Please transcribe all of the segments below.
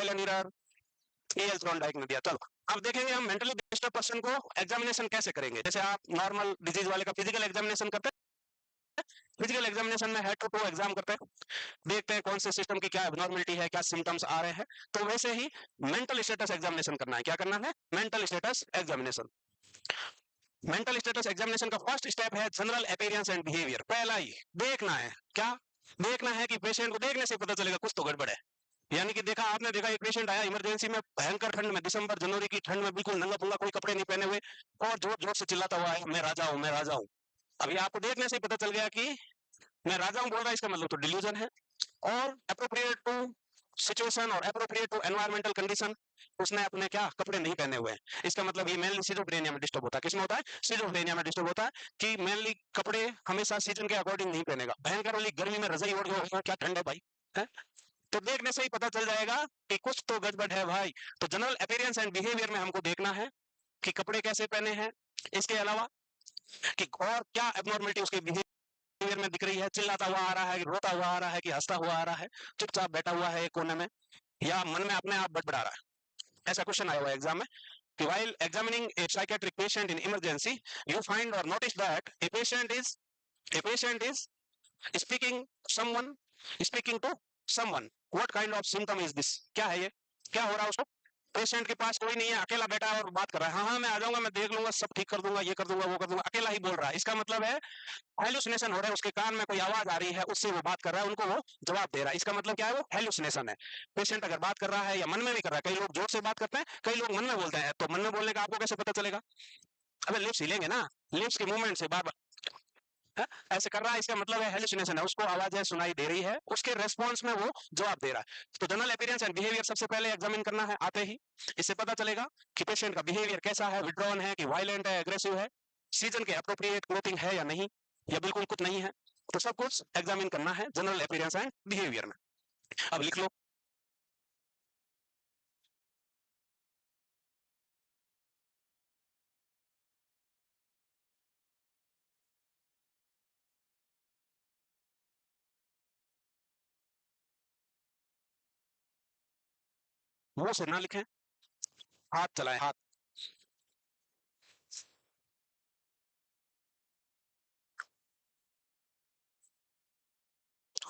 Trial and error, AL थ्रोनडाइक ने दिया। चलो अब देखेंगे हम मेंटली डिस्टर्ब पर्सन को एग्जामिनेशन कैसे करेंगे। जैसे आप नॉर्मल डिजीज वाले का फिजिकल एग्जामिनेशन करते हैं, फिजिकल एग्जामिनेशन में हेड टू टू एग्जाम करते हैं, देखते हैं कौन से सिस्टम की क्या एबनॉर्मलिटी है, क्या सिम्टम्स आ रहे हैं। तो वैसे ही मेंटल स्टेटस एग्जामिनेशन करना है। क्या करना है? Mental status examination. Mental status examination का फर्स्ट स्टेप है जनरल अपीयरेंस एंड बिहेवियर। पहला ही देखना है, क्या देखना है कि पेशेंट को देखने से पता चलेगा कुछ तो गड़बड़ है। यानी कि देखा, आपने देखा एक पेशेंट आया इमरजेंसी में भयंकर ठंड में, दिसंबर जनवरी की ठंड में, बिल्कुल नंगा पुंगा, कोई कपड़े नहीं पहने हुए, और जोर जोर से चिल्लाता हुआ है, मैं राजा हूँ, मैं राजा हूँ। अभी आपको देखने से ही पता चल गया कि मैं राजा हूँ बोल रहा है, इसका मतलब तो डिल्यूजन है। और अप्रोप्रिएट टू सिचुएशन और अप्रोप्रिएट टू एनवायरमेंटल कंडीशन, उसने अपने क्या कपड़े नहीं पहने हुए हैं, इसका मतलब ये मेनली सिजोफ्रेनिया में डिस्टर्ब होता है। किसमें होता है? सिजोफ्रेनिया में डिस्टर्ब होता है कि मेनली कपड़े हमेशा सीजन के अकॉर्डिंग नहीं पहनेगा। भयंकर वाली गर्मी में रजाई ओढ़ के, क्या ठंड है भाई, है? तो देखने से ही पता चल जाएगा कि कुछ तो गड़बड़ है भाई। तो जनरल अपीयरेंस एंड बिहेवियर में हमको देखना है कि कपड़े कैसे पहने हैं, इसके अलावा कि और क्या एबनॉर्मलिटी उसके बिहेवियर में दिख रही है, चिल्लाता हुआ आ रहा है, रोता हुआ आ रहा है, कि हंसता हुआ आ रहा है, चुपचाप बैठा हुआ है एक कोने में, या मन में अपने आप बड़बड़ा रहा है। ऐसा क्वेश्चन आया हुआ है एग्जाम में कि while examining a psychiatric patient in emergency, you find or notice that a patient is speaking someone speaking to someone. What kind of symptom is this? क्या है ये, क्या हो रहा है उसको? पेशेंट के पास कोई नहीं है, अकेला बैठा है और बात कर रहा है, हाँ हाँ मैं आ जाऊंगा, मैं देख लूंगा, सब ठीक कर दूंगा, ये कर दूंगा, वो कर दूंगा, अकेला ही बोल रहा है। इसका मतलब है हेलुसिनेशन हो रहा है, उसके कान में कोई आवाज आ रही है, उससे वो बात कर रहा है, उनको वो जवाब दे रहा है। इसका मतलब क्या है? वो हेलुसिनेशन है। पेशेंट अगर बात कर रहा है या मन में भी कर रहा है, कई लोग जोर से बात करते हैं, कई लोग मन में बोलते हैं, तो मन में बोलने का आपको कैसे पता चलेगा? अबे लिप्स हिलेंगे ना, लिप्स के मूवमेंट से बार बार ऐसे कर रहा है, इसका मतलब है हेलुसिनेशन है, उसको आवाजें सुनाई दे रही है, उसके रेस्पॉन्स में वो जवाब दे रहा है। तो जनरल अपीयरेंस एंड बिहेवियर सबसे पहले एग्जामिन करना है आते ही। इससे पता चलेगा कि पेशेंट का बिहेवियर कैसा है, विड्रॉन है कि वायलेंट है, एग्रेसिव है, सीजन के अप्रोप्रिएट क्लोथिंग है या नहीं, या बिल्कुल कुछ नहीं है। तो सब कुछ एग्जामिन करना है जनरल अपीयरेंस एंड बिहेवियर में। अब लिख लो। मुंह से ना लिखें, हाथ चलाएं, हाथ।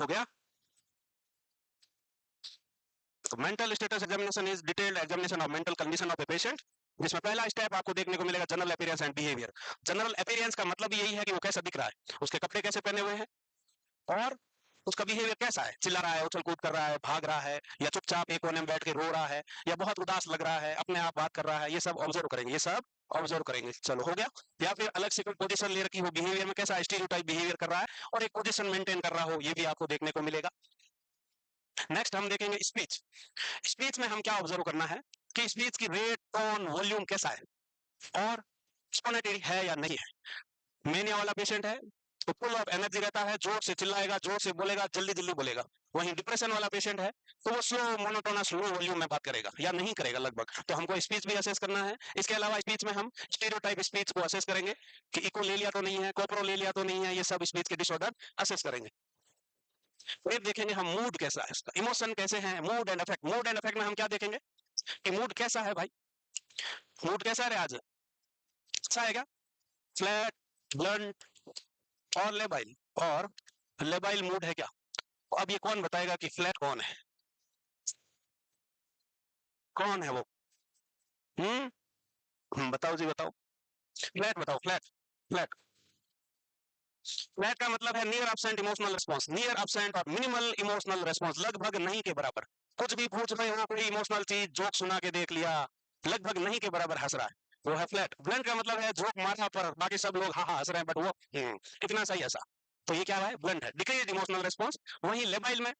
हो गया? तो mental status examination is detailed examination of mental condition of a patient, जिसमें पहला स्टेप आपको देखने को मिलेगा general appearance and behaviour. General appearance का मतलब यही है कि वो कैसा दिख रहा है, उसके कपड़े कैसे पहने हुए हैं, और उसका बिहेवियर कैसा है, चिल्ला रहा है, उछल कूद कर रहा है, भाग रहा है, या चुपचाप एक कोने में बैठ के रो रहा है, या बहुत उदास लग रहा है, अपने आप बात कर रहा है। ये सब ऑब्जर्व करेंगे, ये सब ऑब्जर्व करेंगे। चलो हो गया। या फिर अलग से कोई पोजीशन ले रखी हो, बिहेवियर में कैसा स्टीरियोटाइप बिहेवियर कर रहा है, और एक पोजीशन मेंटेन कर रहा हो, ये भी आपको देखने को मिलेगा। नेक्स्ट हम देखेंगे स्पीच। स्पीच में हम क्या ऑब्जर्व करना है कि स्पीच की रेट, टोन, वॉल्यूम कैसा है, और स्पॉन्टेनिटी है या नहीं है। मेनिया वाला पेशेंट है तो फुल ऑफ एनर्जी रहता है, जोर से चिल्लाएगा, जोर से बोलेगा, जल्दी जल्दी बोलेगा। वहीं डिप्रेशन वाला पेशेंट है तो वो स्लो मोनोटोनस लो वॉल्यूम में बात करेगा या नहीं करेगा लगभग। तो हमको स्पीच भी असेस करना है। इसके अलावा स्पीच में हम स्टीरियोटाइप स्पीच को असेस करेंगे कि इकोलेलिया तो नहीं है, कोप्रोलेलिया तो नहीं है, ये सब स्पीच के डिसऑर्डर असेस करेंगे। फिर देखेंगे हम मूड कैसा है, उसका इमोशन कैसे हैं, mood and effect. Mood and effect में हम क्या देखेंगे कि मूड कैसा है भाई, मूड कैसा है आज, अच्छा है क्या, फ्लैट, ब्लंट, और लेबाइल, और लेबाइल मूड है क्या। तो अब ये कौन बताएगा कि फ्लैट कौन है, कौन है वो? बताओ जी बताओ। फ्लैट बताओ, फ्लैट। फ्लैट, फ्लैट का मतलब है near absent emotional response, near absent और मिनिमल इमोशनल रिस्पांस, लगभग नहीं के बराबर। कुछ भी पूछ रहे हो, कोई इमोशनल चीज, जोक सुना के देख लिया, लगभग नहीं के बराबर हंस रहा है, वो है फ्लैट। ब्लंट का मतलब है जोक माथा पर, बाकी सब लोग हाँ हाँ हंस रहे हैं, बट वो इतना सही हंसा। तो ये क्या है? ब्लंट है, डिक्रीज इमोशनल रिस्पांस। वहीं लेबाइल में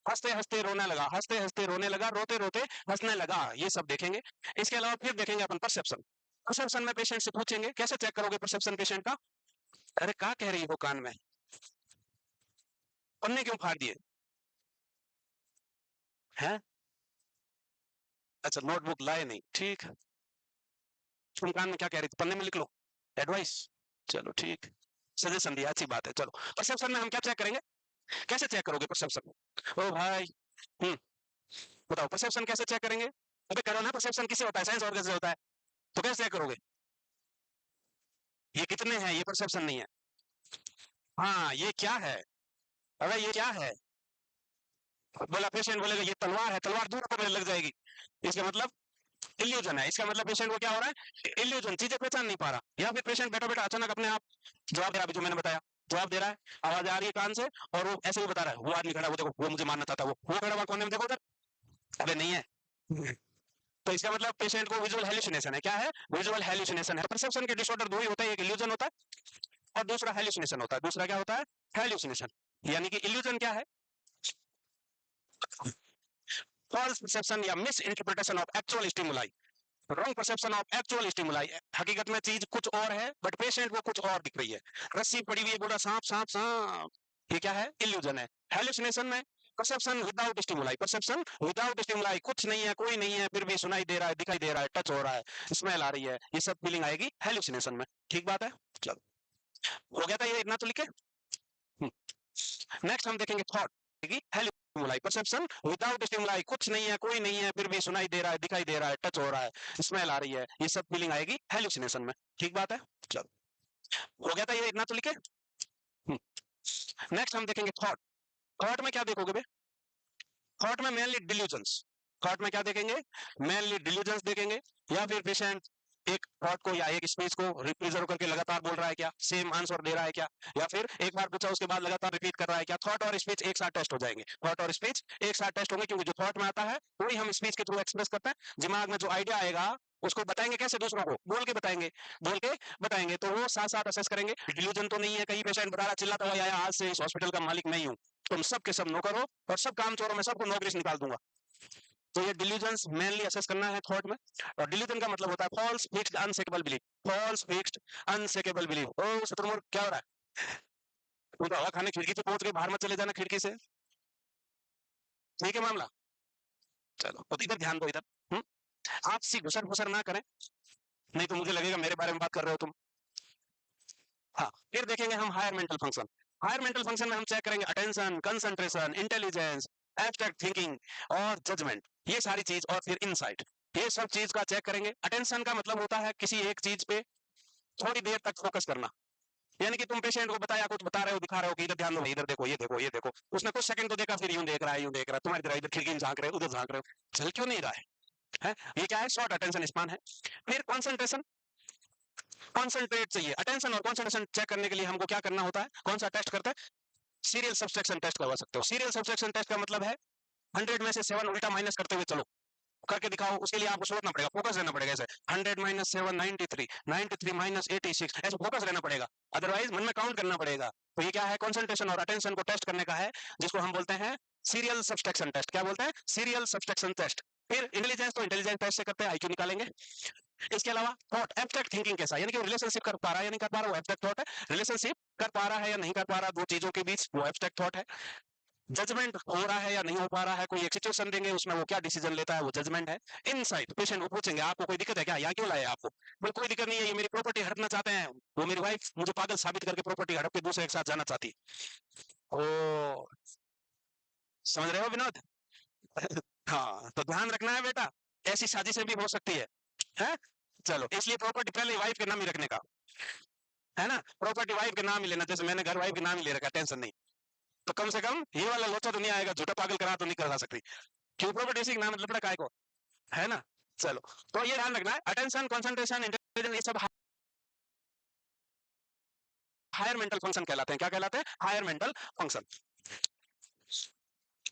हंसते हंसते रोने लगा, हंसते हंसते रोने लगा, रोते रोते हंसने लगा, ये सब देखेंगे। इसके अलावा फिर देखेंगे अपन परसेप्शन। परसेप्शन में पेशेंट से पूछेंगे, कैसे चेक करोगे परसेप्शन पेशेंट का? अरे क्या कह रही हो कान में, पन्ने क्यों फाड़ दिए हैं? अच्छा नोटबुक लाए नहीं, ठीक है। तुम कान में क्या कह रही थी, पन्ने में लिख लो, एडवाइस। चलो ठीक, सजेशन दिया, अच्छी बात है। चलो परसेप्शन में हम क्या चेक करेंगे, कैसे चेक करोगे परसेप्शन? ओ भाई, हम्म बताओ परसेप्शन कैसे चेक करेंगे? अबे करो ना, परसेप्शन किसे होता है, सेंस ऑर्गन से होता है, तो कैसे चेक करोगे? ये कितने हैं, ये परसेप्शन नहीं है। हाँ ये क्या है, अरे ये क्या है, बोला पेशेंट बोलेगा ये तलवार है, तलवार दूर को लग जाएगी, इसका मतलब इल्यूजन है। इसका मतलब पेशेंट को क्या हो रहा है, इल्यूजन, चीजें पहचान नहीं पा रहा। या फिर पेशेंट बैठा बैठा अचानक अपने आप जवाब दे रहा है, अभी जो मैंने बताया जवाब दे रहा है, आवाज आ रही है कान से, और वो ऐसे ही बता रहा है, वो आदमी खड़ा है, वो देखो वो मुझे मारना चाहता है, वो खड़ा हुआ कोने में देखो उधर, अबे नहीं है। तो इसका मतलब पेशेंट को विजुअल हेलुसिनेशन है। क्या है, विजुअल हेलुसिनेशन है। परसेप्शन के डिसऑर्डर दो ही होता है, एक इल्यूजन होता है और दूसरा हेलुसिनेशन होता है। दूसरा क्या होता है, हेलुसिनेशन। यानी कि इल्यूजन क्या है, फॉल्स परसेप्शन या miss interpretation of actual stimuli, wrong perception of actual stimuli. हकीकत में चीज कुछ और है बट पेशेंट को कुछ और दिख रही है, रस्सी पड़ी हुई है, बोला सांप सांप सांप, ये क्या है, इल्यूजन है। हेलुसिनेशन में perception without stimuli, perception without stimuli, कुछ नहीं है, कोई नहीं है, फिर भी सुनाई दे रहा है, दिखाई दे रहा है, टच हो रहा है, स्मेल आ रही है, ये सब फीलिंग आएगी हेलुसिनेशन में। ठीक बात है, चलो हो गया था ये, इतना तो लिखे। नेक्स्ट हम देखेंगे thought, stimuli, perception without stimuli, कुछ नहीं है, कोई नहीं है, फिर भी सुनाई दे रहा है, दिखाई दे रहा है, टच हो रहा है, स्मेल आ रही है, ये सब फीलिंग आएगी हेलुसिनेशन में। ठीक बात है, चलो हो गया था ये, इतना तो लिखे। नेक्स्ट हम देखेंगे थॉट। थॉट में क्या देखोगे बे, थॉट में मेनली डिल्यूजन्स, थॉट में क्या देखेंगे, मेनली डिल्यूजन्स देखेंगे। या फिर पेशेंट एक थॉट को या एक स्पीच को रिप्रिजर्व करके लगातार बोल रहा है क्या, सेम आंसर दे रहा है क्या, या फिर एक बार पूछा उसके बाद लगातार रिपीट कर रहा है क्या। थॉट और स्पीच एक साथ टेस्ट हो जाएंगे, थॉट और स्पीच एक साथ टेस्ट होंगे, क्योंकि जो थॉट में आता है वही हम स्पीच के थ्रू एक्सप्रेस करते हैं। दिमाग में जो आइडिया आएगा उसको बताएंगे कैसे, दूसरों को बोल के बताएंगे, बोल के बताएंगे, तो वो साथ साथ असेस करेंगे। डिल्यूजन तो नहीं है, कहीं पेशेंट बता रहा चिल्लाता हुआ आया, आज से इस हॉस्पिटल का मालिक मैं ही हूँ, तुम सब के सब नौकर हो और सब काम चोरों में सबको नौकरी से निकाल दूंगा। तो ये डिल्यूजन्स मेनली असेस करना है थॉट में। और डिल्यूजन का मतलब होता है false fixed unshakable belief, false fixed unshakable belief. ओ शत्रुमुर्ख क्या हो रहा है, तू तो हवा खाने खिड़की से पहुंच गए, बाहर मत चले जाना खिड़की से, ठीक है मामला। चलो तो इधर ध्यान दो इधर, आपसी घुसर फुसर ना करें, नहीं तो मुझे लगेगा मेरे बारे में बात कर रहे हो तुम। हाँ फिर देखेंगे हम higher mental function. Higher mental function में हम चेक करेंगे attention, concentration, intelligence, abstract thinking और जजमेंट, ये सारी चीज, और फिर इनसाइट, ये सब चीज का चेक करेंगे। अटेंशन का मतलब होता है किसी एक चीज पे थोड़ी देर तक फोकस करना, यानी कि तुम पेशेंट को बताया, कुछ बता रहे हो, दिखा रहे हो कि इधर ध्यान दो, इधर देखो, ये देखो, ये देखो, उसने कुछ सेकंड तो देखा, फिर यूं देख रहा है, यूं देख रहा है, तुम्हारी तरह इधर खिड़की में झांक रहे हो, उधर झांक रहे हो, चल क्यों नहीं रहा है? ये क्या है, शॉर्ट अटेंशन स्पान है। फिर कॉन्सेंट्रेशन, कॉन्सेंट्रेट चाहिए। अटेंशन और कॉन्सेंट्रेशन चेक करने के लिए हमको क्या करना होता है, कौन सा टेस्ट करता है, सीरियल सब्सट्रैक्शन टेस्ट करवा सकते हो। सीरियल सब्सट्रैक्शन टेस्ट का मतलब है 100 में से 7 उल्टा माइनस करते हुए चलो, करके दिखाओ। उसके लिए आपको सोचना पड़ेगा, फोकस रहना पड़ेगा, ऐसे 100 माइनस 7 93, 93 माइनस 86, ऐसे फोकस रहना पड़ेगा, अदरवाइज मन में काउंट करना पड़ेगा। तो ये क्या है, कंसंट्रेशन और अटेंशन को टेस्ट करने का है, जिसको हम बोलते हैं सीरियल सब्सट्रैक्शन टेस्ट। क्या बोलते हैं, सीरियल सब्सट्रैक्शन टेस्ट। फिर इंटेलिजेंस, तो इंटेलिजेंस टेस्ट से करते हैं, आईक्यू निकालेंगे। इसके अलावा थॉट, एब्स्ट्रैक्ट थिंकिंग कैसा, यानी कि रिलेशनशिप कर पा रहा है या नहीं कर पा रहा, वो एब्स्ट्रैक्ट थॉट है। रिलेशनशिप कर पा रहा है या नहीं कर पा रहा दो चीजों के बीच, वो एब्स्ट्रैक्ट थॉट है। जजमेंट हो रहा है या नहीं हो पा रहा है, कोई एक सिचुएशन देंगे उसमें वो क्या डिसीजन लेता है, वो जजमेंट है। इनसाइट, पेशेंट को पूछेंगे आपको कोई दिक्कत है क्या, यहाँ क्यों लाए आपको, बोले कोई दिक्कत नहीं है, ये मेरी प्रॉपर्टी हड़पना चाहते हैं, वो मेरी वाइफ मुझे पागल साबित करके प्रॉपर्टी हड़प के दूसरे के साथ जाना चाहती है। ओ समझ रहे हो विनोद? हाँ तो ध्यान रखना है बेटा, ऐसी साजिशें भी हो सकती है? चलो इसलिए प्रॉपर्टी पहले वाइफ के नाम ही रखने का है ना, प्रॉपर्टी वाइफ के नाम ही लेना, जैसे मैंने घर वाइफ के नाम ही ले रखा, टेंशन नहीं। तो कम से कम ये वाला लोचा तो नहीं आएगा, झूठा पागल करा तो नहीं करा सकती, क्यों प्रॉपर्टी इसी के नाम मतलब काय को, है ना। चलो तो ये ध्यान रखना है, अटेंशन, कंसंट्रेशन, इंटेलिजेंस, ये सब हायर मेंटल फंक्शन कहलाते हैं। क्या कहलाते हैं, हायर मेंटल फंक्शन।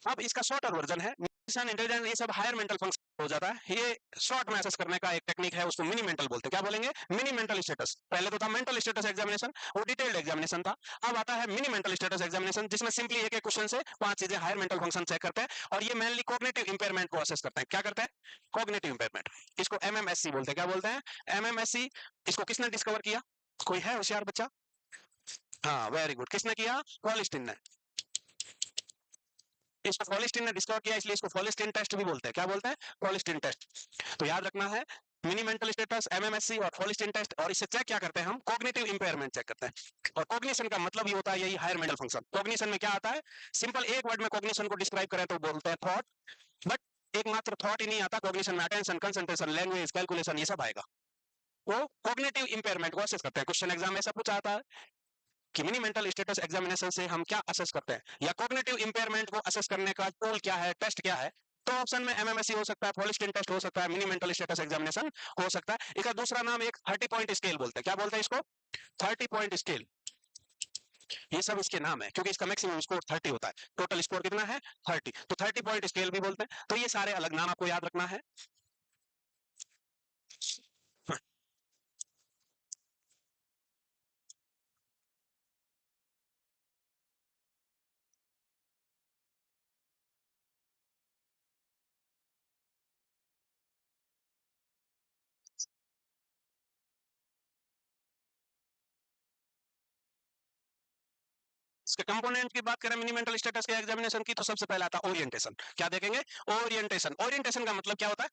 अब इसका शॉर्टर वर्जन है, इंटेलिजेंस, ये सब हायर मेंटल फंक्शन हो जाता है। ये शॉर्ट में असेस करने का एक टेक्निक है, उसको मिनी मेंटल बोलते हैं। क्या बोलेंगे, मिनी मेंटल स्टेटस। पहले तो था मेंटल स्टेटस एग्जामिनेशन, वो डिटेल्ड एग्जामिनेशन था। अब आता है मिनी मेंटल स्टेटस एग्जामिनेशन, जिसमें सिंपली एक एक क्वेश्चन से 5 चीजें हायर मेंटल फंक्शन चेक करते हैं, और ये मेनली कॉग्निटिव इंपेयरमेंट को असेस करते हैं। क्या करते हैं, कॉग्निटिव इंपेयरमेंट, इसको एमएमएससी बोलते हैं। क्या बोलते हैं, एमएमएससी। इसको किसने डिस्कवर किया, कोई है होशियार बच्चा? हाँ वेरी गुड, किसने किया, पॉलिस्टीन ने। इसको पॉलिस्टीन ने डिस्कवर किया, इसलिए इसको पॉलिस्टीन टेस्ट भी बोलते हैं। क्या बोलते हैं, पॉलिस्टीन टेस्ट। तो याद रखना है, मिनी मेंटल स्टेटस, एमएमएससी और पॉलिस्टीन टेस्ट। और इससे चेक क्या करते हैं, हम कॉग्निटिव इंपेयरमेंट चेक करते हैं। और कॉग्निशन का मतलब ही होता है यही हायर मेंटल फंक्शन। कॉग्निशन में क्या आता है, सिंपल एक वर्ड में कॉग्निशन को डिस्क्राइब करें तो बोलते हैं थॉट, बट एक मात्र थॉट ही नहीं आता, कॉग्निशन में अटेंशन, कंसंट्रेशन, लैंग्वेज, कैलकुलेशन, ये सब आएगा। वो कॉग्निटिव इंपेयरमेंट को असेस करते हैं। क्वेश्चन एग्जाम में ऐसा पूछा आता है कि मिनी मेंटल स्टेटस एग्जामिनेशन से हम क्या असेस करते हैं, या कॉग्निटिव इंपेयरमेंट को असेस करने का टूल क्या है, टेस्ट क्या है। तो ऑप्शन में एमएमएससी हो सकता है, पॉलिस्टीन टेस्ट हो सकता है, मिनी मेंटल स्टेटस एग्जामिनेशन हो सकता है। इसका दूसरा नाम एक 30 पॉइंट स्केल बोलते हैं। क्या बोलते हैं इसको? 30 पॉइंट स्केल। ये सब इसके नाम है क्योंकि इसका मैक्सिमम स्कोर 30 होता है। टोटल स्कोर कितना है? 30। तो 30 पॉइंट स्केल भी बोलते हैं। तो ये सारे अलग नाम आपको याद रखना है। इसके कंपोनेंट की बात करें मिनी मेंटल स्टेटस के एग्जामिनेशन की, तो सबसे पहले आता है ओरिएंटेशन। क्या देखेंगे? ओरिएंटेशन। ओरिएंटेशन का मतलब क्या होता है?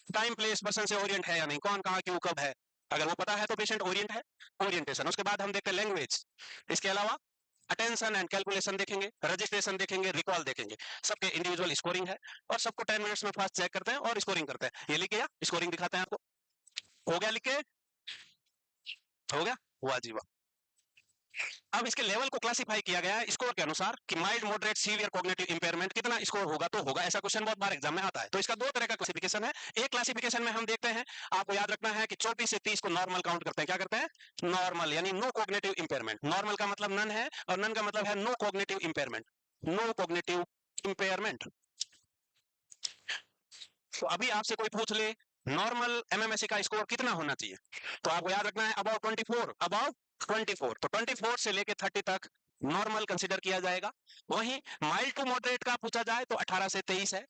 टाइम प्लेस पर्सन से ओरिएंट है या नहीं, कौन कहाँ क्यों कब है, अगर वो पता है तो पेशेंट ओरिएंट है। ओरिएंटेशन। उसके बाद हम देखते हैं लैंग्वेज। इसके अलावा अटेंशन एंड कैलकुलेशन देखेंगे, रजिस्ट्रेशन देखेंगे, रिकॉल देखेंगे। सबके इंडिविजुअल स्कोरिंग है और सबको 10 मिनट्स में फास्ट चेक करते हैं और स्कोरिंग करते हैं। ये लिख गया, स्कोरिंग दिखाते हैं आपको। हो गया लिख के? हो गया? वाह जी वाह। अब इसके लेवल को क्लासिफाई किया गया है स्कोर के अनुसार कि mild, moderate, severe cognitive impairment कितना स्कोर होगा तो होगा। ऐसा क्वेश्चन बहुत बार एग्जाम में आता है। तो इसका दो तरह का क्लासिफिकेशन है। एक क्लासिफिकेशन में हम देखते हैं, आपको याद रखना है कि 24 से 30 को नॉर्मल काउंट करते हैं। क्या करते हैं? नॉर्मल, यानी नो कॉग्निटिव इंपेयरमेंट। नॉर्मल का मतलब नन है और नन का मतलब है no cognitive impairment. No cognitive impairment. तो अभी आपसे कोई पूछ ले नॉर्मल एमएमएससी का स्कोर कितना होना चाहिए, तो आपको याद रखना है अबाउट 24। अबाउट 24। तो 24 से लेके 30 तक नॉर्मल कंसिडर किया जाएगा। वहीं माइल्ड टू मॉडरेट का पूछा जाए तो 18 से 23 है।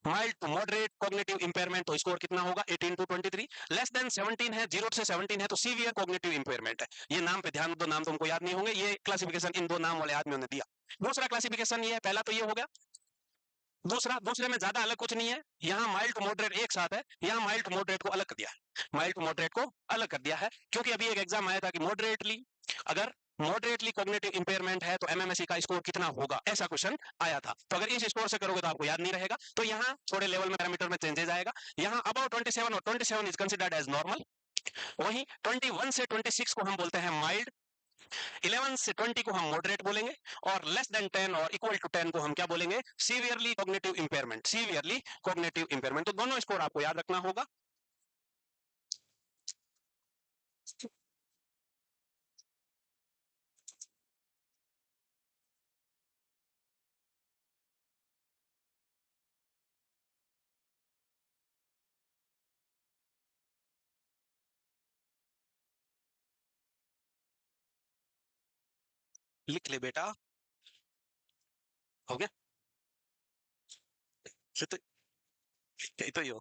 Mild to moderate cognitive impairment तो स्कोर कितना होगा? 18 टू 23। लेस देन 17 है, 0 से 17 है, तो सीवियर कॉग्निटिव इंपेयरमेंट है। ये नाम पे ध्यान दो, नाम तुमको याद नहीं होंगे। ये क्लासिफिकेशन इन दो नाम वाले आदमियों ने दिया। दूसरा क्लासिफिकेशन ये है, पहला तो ये हो गया। दूसरे में ज्यादा अलग कुछ नहीं है। यहाँ माइल्ड टू मॉडरेट एक साथ है, यहाँ माइल्ड टू मॉडरेट को अलग कर दिया है। माइल्ड टू मॉडरेट को अलग कर दिया है क्योंकि अभी एक एग्जाम आया था कि मॉडरेटली, अगर मॉडरेटली कॉग्निटिव इंपेयरमेंट है तो एमएमएससी का स्कोर कितना होगा, ऐसा क्वेश्चन आया था। तो अगर इस स्कोर से करोगे तो आपको याद नहीं रहेगा। तो यहाँ थोड़े लेवल में पैरामीटर में चेंजेस आएगा। यहाँ अबाउट 27 और 27 इज कंसिडर्ड एज नॉर्मल। वहीं 21 से 26 को हम बोलते हैं माइल्ड। 11 से 20 को हम मॉडरेट बोलेंगे और लेस देन 10 और इक्वल टू 10 को हम क्या बोलेंगे? Severely cognitive impairment. Severely cognitive impairment. तो दोनों स्कोर आपको याद रखना होगा। लिख ले बेटा। हो गया? तो यही तो यो।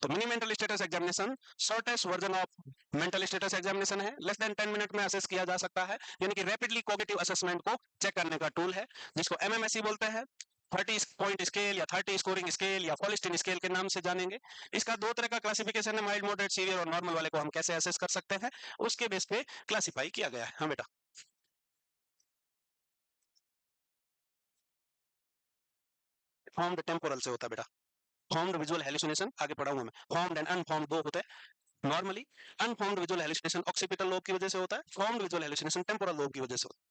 तो mini mental status examination shortest version of mental status examination है। लेस देन 10 मिनट में असेस किया जा सकता है, यानी कि रैपिडली कॉग्निटिव असेसमेंट को चेक करने का टूल है, जिसको एमएमएससी बोलते हैं। 30 पॉइंट स्केल या 30 स्कोरिंग स्केल या पॉलिस्टीन स्केल के नाम से जानेंगे। इसका दो तरह का क्लासिफिकेशन है, माइल्ड, मॉडरेट, सीवियर। और नॉर्मल वाले को हम कैसे असेस कर सकते हैं, उसके बेस पे क्लासिफाई किया गया है। हाँ बेटा। फॉर्म्ड टेम्पोरल से होता है बेटा। फॉर्म्ड विजुअल हेलुसिनेशन आगे पढ़ाऊंगा मैं। फॉर्म्ड एंड अनफॉर्म्ड दो होते हैं normally. Unformed visual hallucination occipital lobe की वजह से होता है। Formed visual hallucination temporal lobe की वजह से होता है।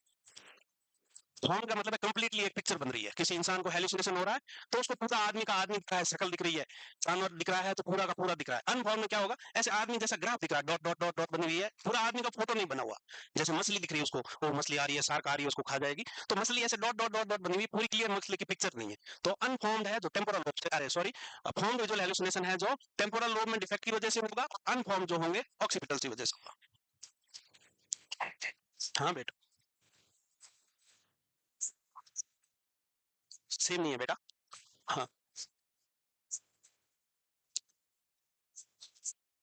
फॉर्म का मतलब है कंप्लीटली एक पिक्चर बन रही है। किसी इंसान को हेलुसिनेशन हो रहा है तो उसको पूरा आदमी का आदमी दिख रहा है, शक्ल दिख रही है, जानवर दिख रहा है, तो पूरा का पूरा दिख रहा है। अनफॉर्म में क्या होगा? ऐसे आदमी जैसा ग्राफ दिख रहा है, डॉट डॉट डॉट डॉट बनी हुई है, पूरा आदमी का फोटो नहीं बना हुआ। जैसे मछली दिख रही है, उसको वो मछली आ रही है, शार्क आ रही है, उसको खा जाएगी, तो मछली ऐसे डॉट डॉट डॉट डॉट बनी हुई, पूरी क्लियर मछली की पिक्चर नहीं है। तो अनफॉर्म्ड है जो टेम्पोरल लोब से, अरे सॉरी, फॉर्म्ड विजुअल हेलुसिनेशन है जो टेम्पोरल लोब में डिफेक्ट की वजह से होगा। अनफॉर्म जो होंगे ऑक्सीपिटल की वजह से होगा। हाँ बेटा। सेम नहीं है बेटा। हाँ,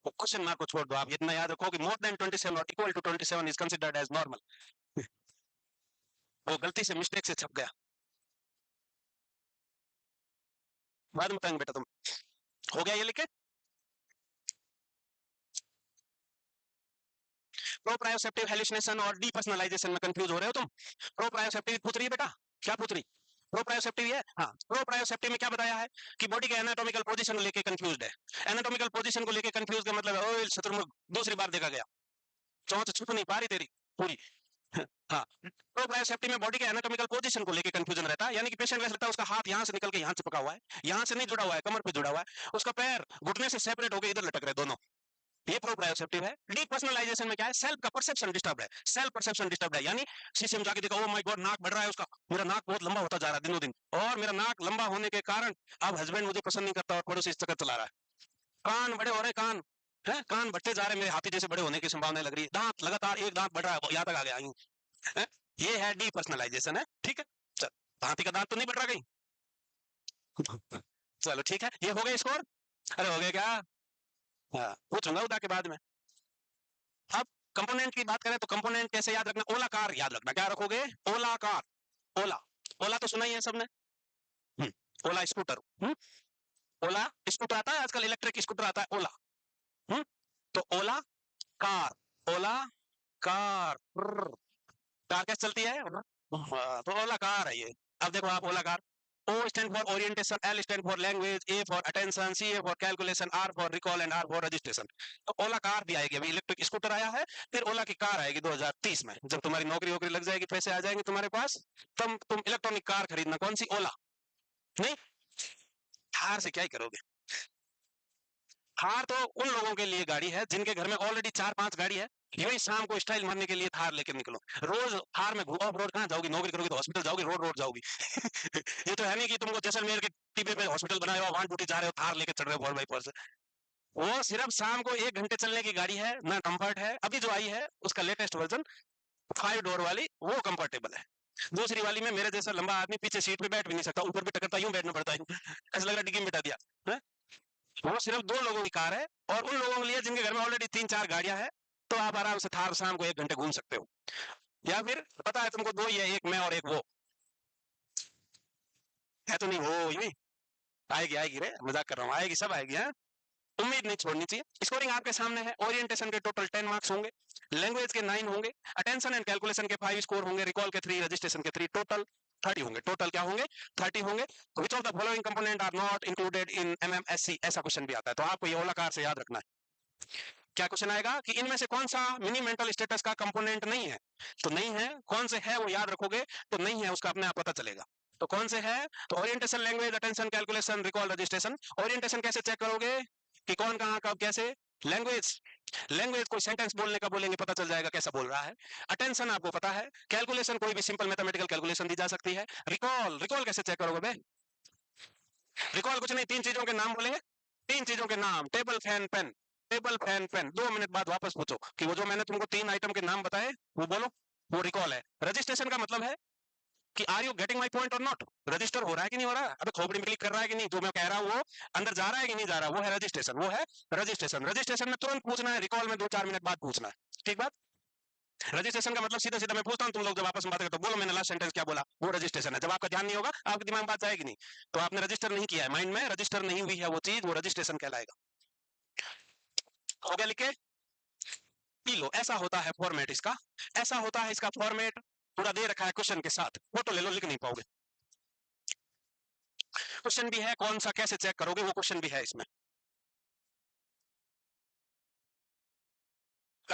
क्वेश्चन मार्क को छोड़ दो, आप इतना याद रखो कि मोर देन 27 और equal to 27 is considered as normal. वो गलती से मिस्टेक से छप गया, बाद में बताएंगे बेटा तुम। हो गया ये लिखे? प्रोप्रायोसेप्टिव हेलुसिनेशन और डीपर्सनलाइजेशन में कंफ्यूज हो रहे हो तुम। प्रोप्रायोसेप्टिव पूछ रही है बेटा, क्या पूछ रही? प्रोप्रायोसेप्टिव है। हाँ, प्रोप्रायोसेप्टिव में क्या बताया है कि बॉडी के एनाटॉमिकल पोजीशन को लेके कंफ्यूज्ड है। एनाटॉमिकल पोजीशन को लेके कंफ्यूज का मतलब है, ओए शत्रुमुख दूसरी बार देखा गया, चौथ छुप नहीं पा रही तेरी पूरी। हाँ, प्रोप्रायोसेप्टिव में बॉडी के एनाटॉमिकल पोजीशन को लेके कंफ्यूजन रहता है, यानी कि पेशेंट वैसे लगता है उसका हाथ यहाँ से निकल के यहाँ चिपका हुआ है, यहाँ से नहीं जुड़ा हुआ है, कमर पे जुड़ा हुआ है, उसका पैर घुटने से सेपरेट होकर इधर लटक रहे दोनों। ये प्रोप्रायोसेप्टिव है। डीपर्सनलाइजेशन में क्या है, सेल्फ का परसेप्शन डिस्टर्ब है, सेल्फ परसेप्शन डिस्टर्ब है, यानी शीशे में जाके देखो, ओ माय गॉड नाक बढ़ रहा है उसका, मेरा नाक बहुत लंबा होता जा रहा है दिनों दिन, और मेरा नाक लंबा होने के कारण अब हस्बैंड मुझे पसंद नहीं करता और पड़ोसी इस चक्कर चला रहा है। कान बड़े हो रहे, कान है, कान बढ़ते जा रहे, मेरे हाथी जैसे बड़े होने की संभावना लग रही है, दांत लगातार एक दांत बढ़ रहा है, यहाँ तक आ गया है? ये है डीपर्सनलाइजेशन है, ठीक है। चल, हाथी का दांत तो नहीं बढ़ रहा कहीं। चलो ठीक है, ये हो गया स्कोर। अरे हो गया क्या? हाँ, पूछूंगा उदा के बाद में। अब कंपोनेंट की बात करें तो कंपोनेंट कैसे याद रखना, ओलाकार याद रखना। क्या रखोगे? ओलाकार। ओला, ओला तो सुना ही है सबने। ओला स्कूटर। ओला स्कूटर आता है आजकल, इलेक्ट्रिक स्कूटर आता है ओला। तो ओला कार, ओला कार, कार कैसे चलती है? हाँ, तो ओला कार है ये। अब देखो आप, ओला car, O stand for orientation, L stand for language, A for attention, C for calculation, R for recall and R for registration। तो ओला कार भी आएगी, अभी इलेक्ट्रिक स्कूटर आया है, फिर ओला की कार आएगी 2030 में, जब तुम्हारी नौकरी वोकरी लग जाएगी, पैसे आ जाएंगे तुम्हारे पास, तब तुम इलेक्ट्रॉनिक कार खरीदना। कौन सी? ओला। नहीं, थार से क्या ही करोगे? थार तो उन लोगों के लिए गाड़ी है जिनके घर में ऑलरेडी 4-5 गाड़ी है, यूं ही शाम को स्टाइल मारने के लिए थार लेकर निकलो। रोज थार में ऑफ रोड कहाँ जाओगी? नौकरी करोगी तो हॉस्पिटल जाओगी, रोड रोड जाओगी। ये तो है नहीं कि तुमको जैसलमेर के टिब्बे पे हॉस्पिटल बनाया हो, वहां ड्यूटी जा रहे हो, थार लेके चढ़ रहे हो 4x4 से। वो सिर्फ शाम को 1 घंटे चलने की गाड़ी है ना, कंफर्ट है। अभी जो आई है उसका लेटेस्ट वर्जन 5 डोर वाली, वो कंफर्टेबल है। दूसरी वाली में मेरे जैसा लंबा आदमी पीछे सीट पे बैठ भी नहीं सकता, ऊपर भी टकरता, यूं बैठना पड़ता है, ऐसा लग रहा डिग्गी में बिठा दिया है? वो सिर्फ 2 लोगों की कार है, और उन लोगों के लिए जिनके घर में ऑलरेडी 3-4 गाड़ियां हैं, तो आप आराम से थार शाम को 1 घंटे घूम सकते हो। या फिर पता है तुमको, 2 ही है, एक मैं और एक वो है, तो नहीं वो ही आएगी, आएगी रे, मजाक कर रहा हूँ, आएगी, सब आएगी। हाँ, उम्मीद नहीं छोड़नी चाहिए। स्कोरिंग आपके सामने है। ओरिएंटेशन के टोटल 10 मार्क्स होंगे, लैंग्वेज के 9 होंगे, अटेंशन एंड कैलकुलेशन के 5 स्कोर होंगे, रिकॉल के 3, रजिस्ट्रेशन के 3, टोटल 30 होंगे। टोटल क्या होंगे? 30 होंगे। Which of the following component are not included in MMSC, ऐसा क्वेश्चन भी आता है, तो आपको ये ओलाकार से याद रखना है। क्या क्वेश्चन आएगा कि इनमें से कौन सा मिनी मेंटल स्टेटस का कंपोनेंट नहीं है? तो नहीं है, कौन से है वो याद रखोगे, तो नहीं है उसका अपने आप पता चलेगा। तो कौन से है? तो orientation, language, attention, calculation, recall, registration. Orientation कैसे चेक करोगे कि कौन कहाँ कब कैसे? लैंग्वेज, लैंग्वेज कोई सेंटेंस बोलने का बोलेंगे, पता चल जाएगा कैसा बोल रहा है। अटेंशन आपको पता है, कैलकुलेशन कोई भी सिंपल मैथमेटिकल कैलकुलेशन दी जा सकती है। रिकॉल, रिकॉल कैसे चेक करोगे बे? रिकॉल कुछ नहीं, 3 चीजों के नाम बोलेंगे, 3 चीजों के नाम, table fan pen. Table fan pen, 2 minute बाद वापस पूछो कि वो जो मैंने तुमको 3 आइटम के नाम बताए वो बोलो, वो रिकॉल है। रजिस्ट्रेशन का मतलब है कि are you getting my point और नॉट, रजिस्टर हो रहा है कि नहीं हो रहा है, अबे खोपड़ी में क्लिक कर रहा है कि नहीं, जो मैं कह रहा हूँ वो अंदर जा रहा है कि नहीं जा रहा, वो है रजिस्ट्रेशन, वो है रजिस्ट्रेशन। रजिस्ट्रेशन में तुरंत पूछना है, रिकॉल में 2-4 मिनट बाद पूछना है, ठीक बात। रजिस्ट्रेशन का मतलब सीधा सीधा मैं पूछता हूँ, तुम लोग जब आपस में बात करते हो, बोलो मैंने लास्ट सेंटेंस क्या बोला, वो रजिस्ट्रेशन है। जब आपका ध्यान नहीं होगा, आपके दिमाग में बात जाएगी नहीं, तो आपने रजिस्टर नहीं किया है, माइंड में रजिस्टर नहीं हुई है वो चीज, वो रजिस्ट्रेशन कहलाएगा। हो गया लिखे? पी लो, ऐसा होता है फॉर्मेट इसका, ऐसा होता है इसका फॉर्मेट, पूरा दे रखा है क्वेश्चन के साथ, फोटो ले लो, लिख नहीं पाओगे। क्वेश्चन भी है, कौन सा कैसे चेक करोगे वो क्वेश्चन भी है इसमें।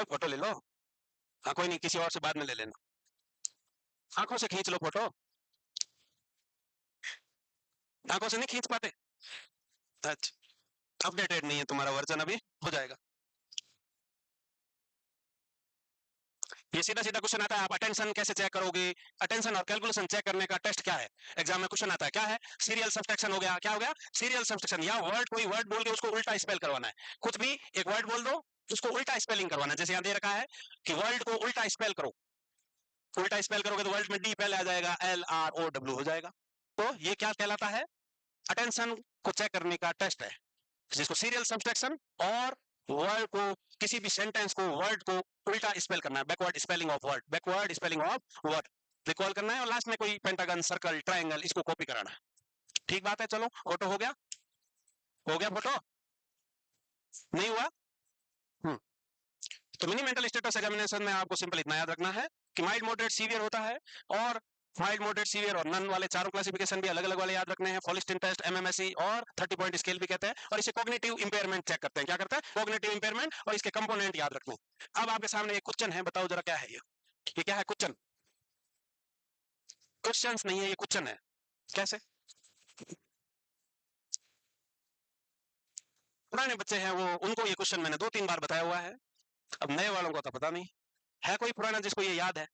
फोटो ले लो, हाँ कोई नहीं, किसी और से बाद में ले लेना, आंखों से खींच लो फोटो, आंखों से नहीं खींच पाते? अच्छा, अपडेटेड नहीं है तुम्हारा वर्जन, अभी हो जाएगा। ये सीधा सीधा क्वेश्चन आता है, आप अटेंशन कैसे चेक करोगे? अटेंशन और कैलकुलेशन चेक करने का टेस्ट क्या है? एग्जाम में क्वेश्चन आता है, क्या है? सीरियल सब्सट्रैक्शन हो गया, क्या हो गया? सीरियल सब्सट्रैक्शन, या वर्ड, कोई वर्ड बोल के उसको उल्टा स्पेल करवाना है। कुछ भी एक वर्ड बोल दो, उसको उल्टा स्पेलिंग करवाना है। जैसे यहाँ दे रखा है कि वर्ल्ड को उल्टा स्पेल करो, उल्टा स्पेल करोगे तो वर्ल्ड में डी पहले आ जाएगा, LROW हो जाएगा। तो ये क्या कहलाता है? अटेंशन को चेक करने का टेस्ट है, जिसको सीरियल सब्सट्रैक्शन, और वर्ड को, किसी भी सेंटेंस को, वर्ड को उल्टा स्पेल करना है, backward spelling of word, backward spelling of word recall करना है, और लास्ट में कोई पेंटागन, सर्कल, ट्रायंगल, इसको कॉपी कराना है। ठीक बात है, चलो फोटो हो गया, हो गया फोटो, नहीं हुआ? तो मिनी मेंटल स्टेटस एग्जामिनेशन में आपको सिंपल इतना याद रखना है कि माइल्ड मॉडरेट सीवियर होता है, और माइल्ड मॉडरेट सीवियर और नन वाले चारों क्लासिफिकेशन भी अलग अलग वाले याद रखने हैं, फॉलिस्टिन टेस्ट, एमएमएसई और 30 पॉइंट स्केल भी कहते हैं, और इसे कॉग्निटिव इंपेयरमेंट चेक करते हैं। क्या करते हैं? कॉग्निटिव इंपेयरमेंट, और इसके कंपोनेंट याद रखने। अब आपके सामने एक क्वेश्चन है, बताओ जरा क्या है ये क्या है क्वेश्चन? क्वेश्चंस नहीं है, ये क्वेश्चन है। कैसे? पुराने बच्चे हैं वो, उनको ये क्वेश्चन मैंने 2-3 बार बताया हुआ है, अब नए वालों को तो पता नहीं है। कोई पुराना जिसको ये याद है?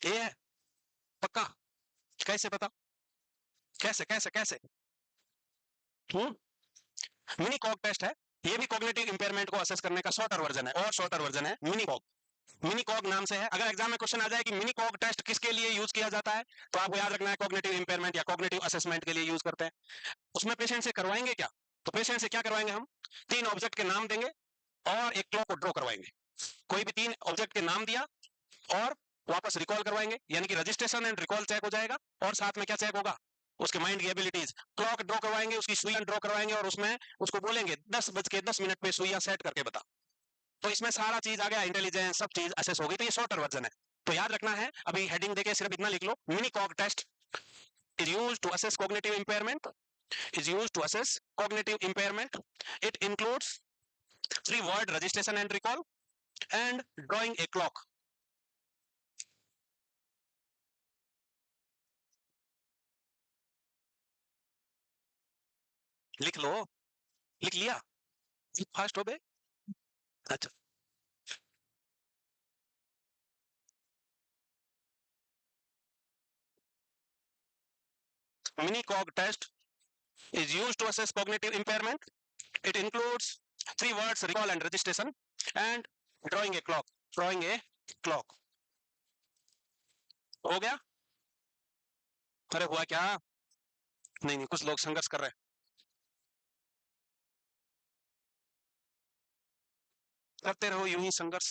ये है पक्का? कैसे पता? कैसे कैसे कैसे? मिनी कॉग टेस्ट है, ये भी कॉग्निटिव इंपेयरमेंट को असेस करने का शॉर्टर वर्जन है, और शॉर्टर वर्जन है मिनी कॉग। मिनी कॉग नाम से है। अगर एग्जाम में क्वेश्चन आ जाए कि मिनी कॉग टेस्ट किसके लिए यूज किया जाता है, तो आपको याद रखना है कॉग्निटिव इंपेयरमेंट या कॉग्निटिव असेसमेंट के लिए यूज करते हैं। उसमें पेशेंट से करवाएंगे क्या? तो पेशेंट से क्या करवाएंगे हम? 3 ऑब्जेक्ट के नाम देंगे और एक क्लॉक को ड्रॉ करवाएंगे। कोई भी 3 ऑब्जेक्ट के नाम दिया और वापस रिकॉल करवाएंगे, यानी कि रजिस्ट्रेशन एंड रिकॉल चेक हो जाएगा, और साथ में क्या चेक होगा? उसके माइंड की एबिलिटीज। क्लॉक ड्रॉ करवाएंगे, उसकी सुइयां ड्रॉ करवाएंगे, और उसमें उसको बोलेंगे 10:10 पे सुइयां सेट करके बता। तो इसमें सारा चीज आ गया, इंटेलिजेंस सब चीज असेस हो गई। तो ये शॉर्टर वर्जन है, तो याद रखना है। अभी हेडिंग देके सिर्फ इतना लिख लो, mini cog test is used to assess cognitive impairment, is used to assess cognitive impairment. It includes 3 word registration and recall and drawing a clock. लिख लो, लिख लिया? फास्ट हो बे। अच्छा, mini cog test is used to assess cognitive impairment. It includes 3 words recall and registration and drawing a clock. Drawing a clock. हो गया? अरे हुआ क्या? नहीं नहीं, कुछ लोग संघर्ष कर रहे हैं। करते रहो यूं ही संघर्ष,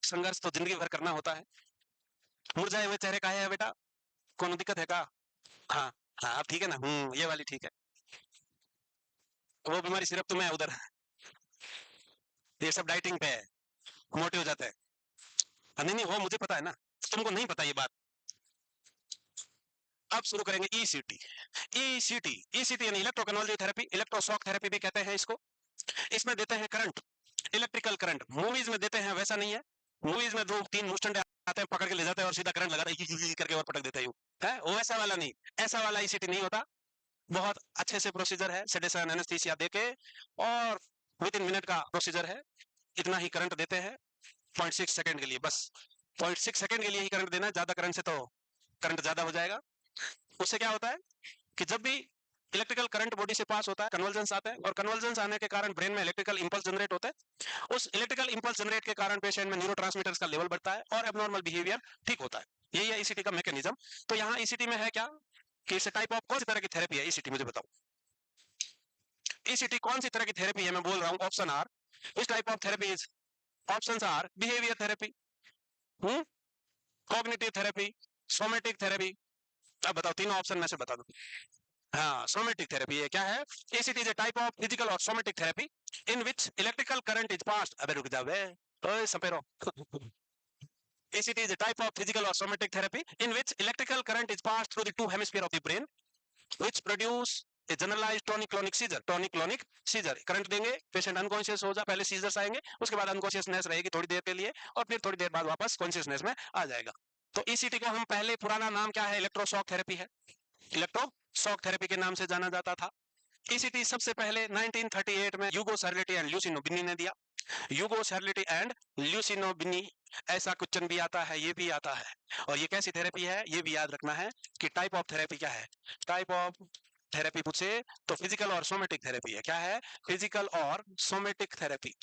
संघर्ष तो जिंदगी भर करना होता है। मुरझाए हुए चेहरे का है बेटा, कौन दिक्कत है का? हाँ हाँ, अब ठीक है ना? ये वाली ठीक है। वो बीमारी सिर्फ तुम्हें है उधर, ये सब डाइटिंग पे है, मोटे हो जाते हैं। नहीं नहीं, वो मुझे पता है ना, तुमको नहीं पता ये बात। अब शुरू करेंगे ईसीटी। ईसीटी, ईसीटी यानी इलेक्ट्रोकन्वल्सिव थेरेपी, इलेक्ट्रोशॉक थेरेपी भी कहते हैं इसको। इसमें देते हैं करंट, इलेक्ट्रिकल करंट। मूवीज में देते हैं वैसा नहीं है, मूवीज में 2-3 मुस्टंडे आते हैं, पकड़ के ले जाते हैं और सीधा करंट लगा करके और पटक देते हैं, है वो वैसा वाला नहीं। ऐसा वाला ईसीटी नहीं होता, बहुत अच्छे से प्रोसीजर है, सेडेशन एनेस्थीसिया देके, और विद इन मिनट का प्रोसीजर है। इतना ही करंट देते हैं 0.6 सेकंड के लिए, बस 0.6 सेकंड के लिए ही करंट देना है, ज्यादा करंट से तो करंट ज्यादा हो जाएगा। उससे क्या होता है कि जब भी इलेक्ट्रिकल करंट बॉडी से पास होता है, कन्वर्जेंस आते हैं, और कन्वर्जेंस आने के कारण ब्रेन में इलेक्ट्रिकल इंपल्स जनरेट होता है। उस इलेक्ट्रिकल इंपल्स जनरेट के कारण पेशेंट में न्यूरोट्रांसमीटर्स का लेवल बढ़ता है और एबनॉर्मल बिहेवियर ठीक होता है। यही है ईसीटी का मैकेनिज्म। तो यहाँ ईसीटी में है क्या कि इस टाइप ऑफ कौन सी तरह की थेरेपी है ईसीटी, मुझे बताओ। ईसीटी कौन सी तरह की थेरेपी है? मैं बोल रहा हूँ ऑप्शन आर, इस type of therapy is, options are behaviour therapy, cognitive therapy, somatic therapy. अब बताओ, तीनों ऑप्शन में से बता दो। हाँ, सोमेटिक थेरेपी है। क्या है? It is a type of physical और somatic therapy in which electrical current is passed. अबे रुक जा बे, ओए सपेरो। ACT is a type of physical or somatic therapy in which electrical current is passed through the 2 hemisphere of the brain, which produce a generalized tonic-clonic seizure. Tonic-clonic seizure current देंगे, patient unconscious हो जा, पहले seizures आएंगे, उसके बाद unconsciousness रहेगी थोड़ी देर के लिए, और फिर थोड़ी देर बाद वापस कॉन्शियसनेस में आ जाएगा। तो ECT को हम पहले, पुराना नाम क्या है? इलेक्ट्रोशॉक थेरेपी है, इलेक्ट्रोशॉक थेरेपी के नाम से जाना जाता था। ECT सबसे पहले 1938 में यूगो सैरलिटी एंड ल्यूसिनो बिनी ने दिया। यूगो सैरलिटी एंड ल्यूसिनो बिनी, ऐसा क्वेश्चन भी आता है, ये भी आता है। और ये कैसी थेरेपी है ये भी याद रखना है कि टाइप ऑफ थेरेपी क्या है। टाइप ऑफ थेरेपी पूछे तो फिजिकल और सोमेटिक थेरेपी है। क्या है? फिजिकल और सोमेटिक थेरेपी।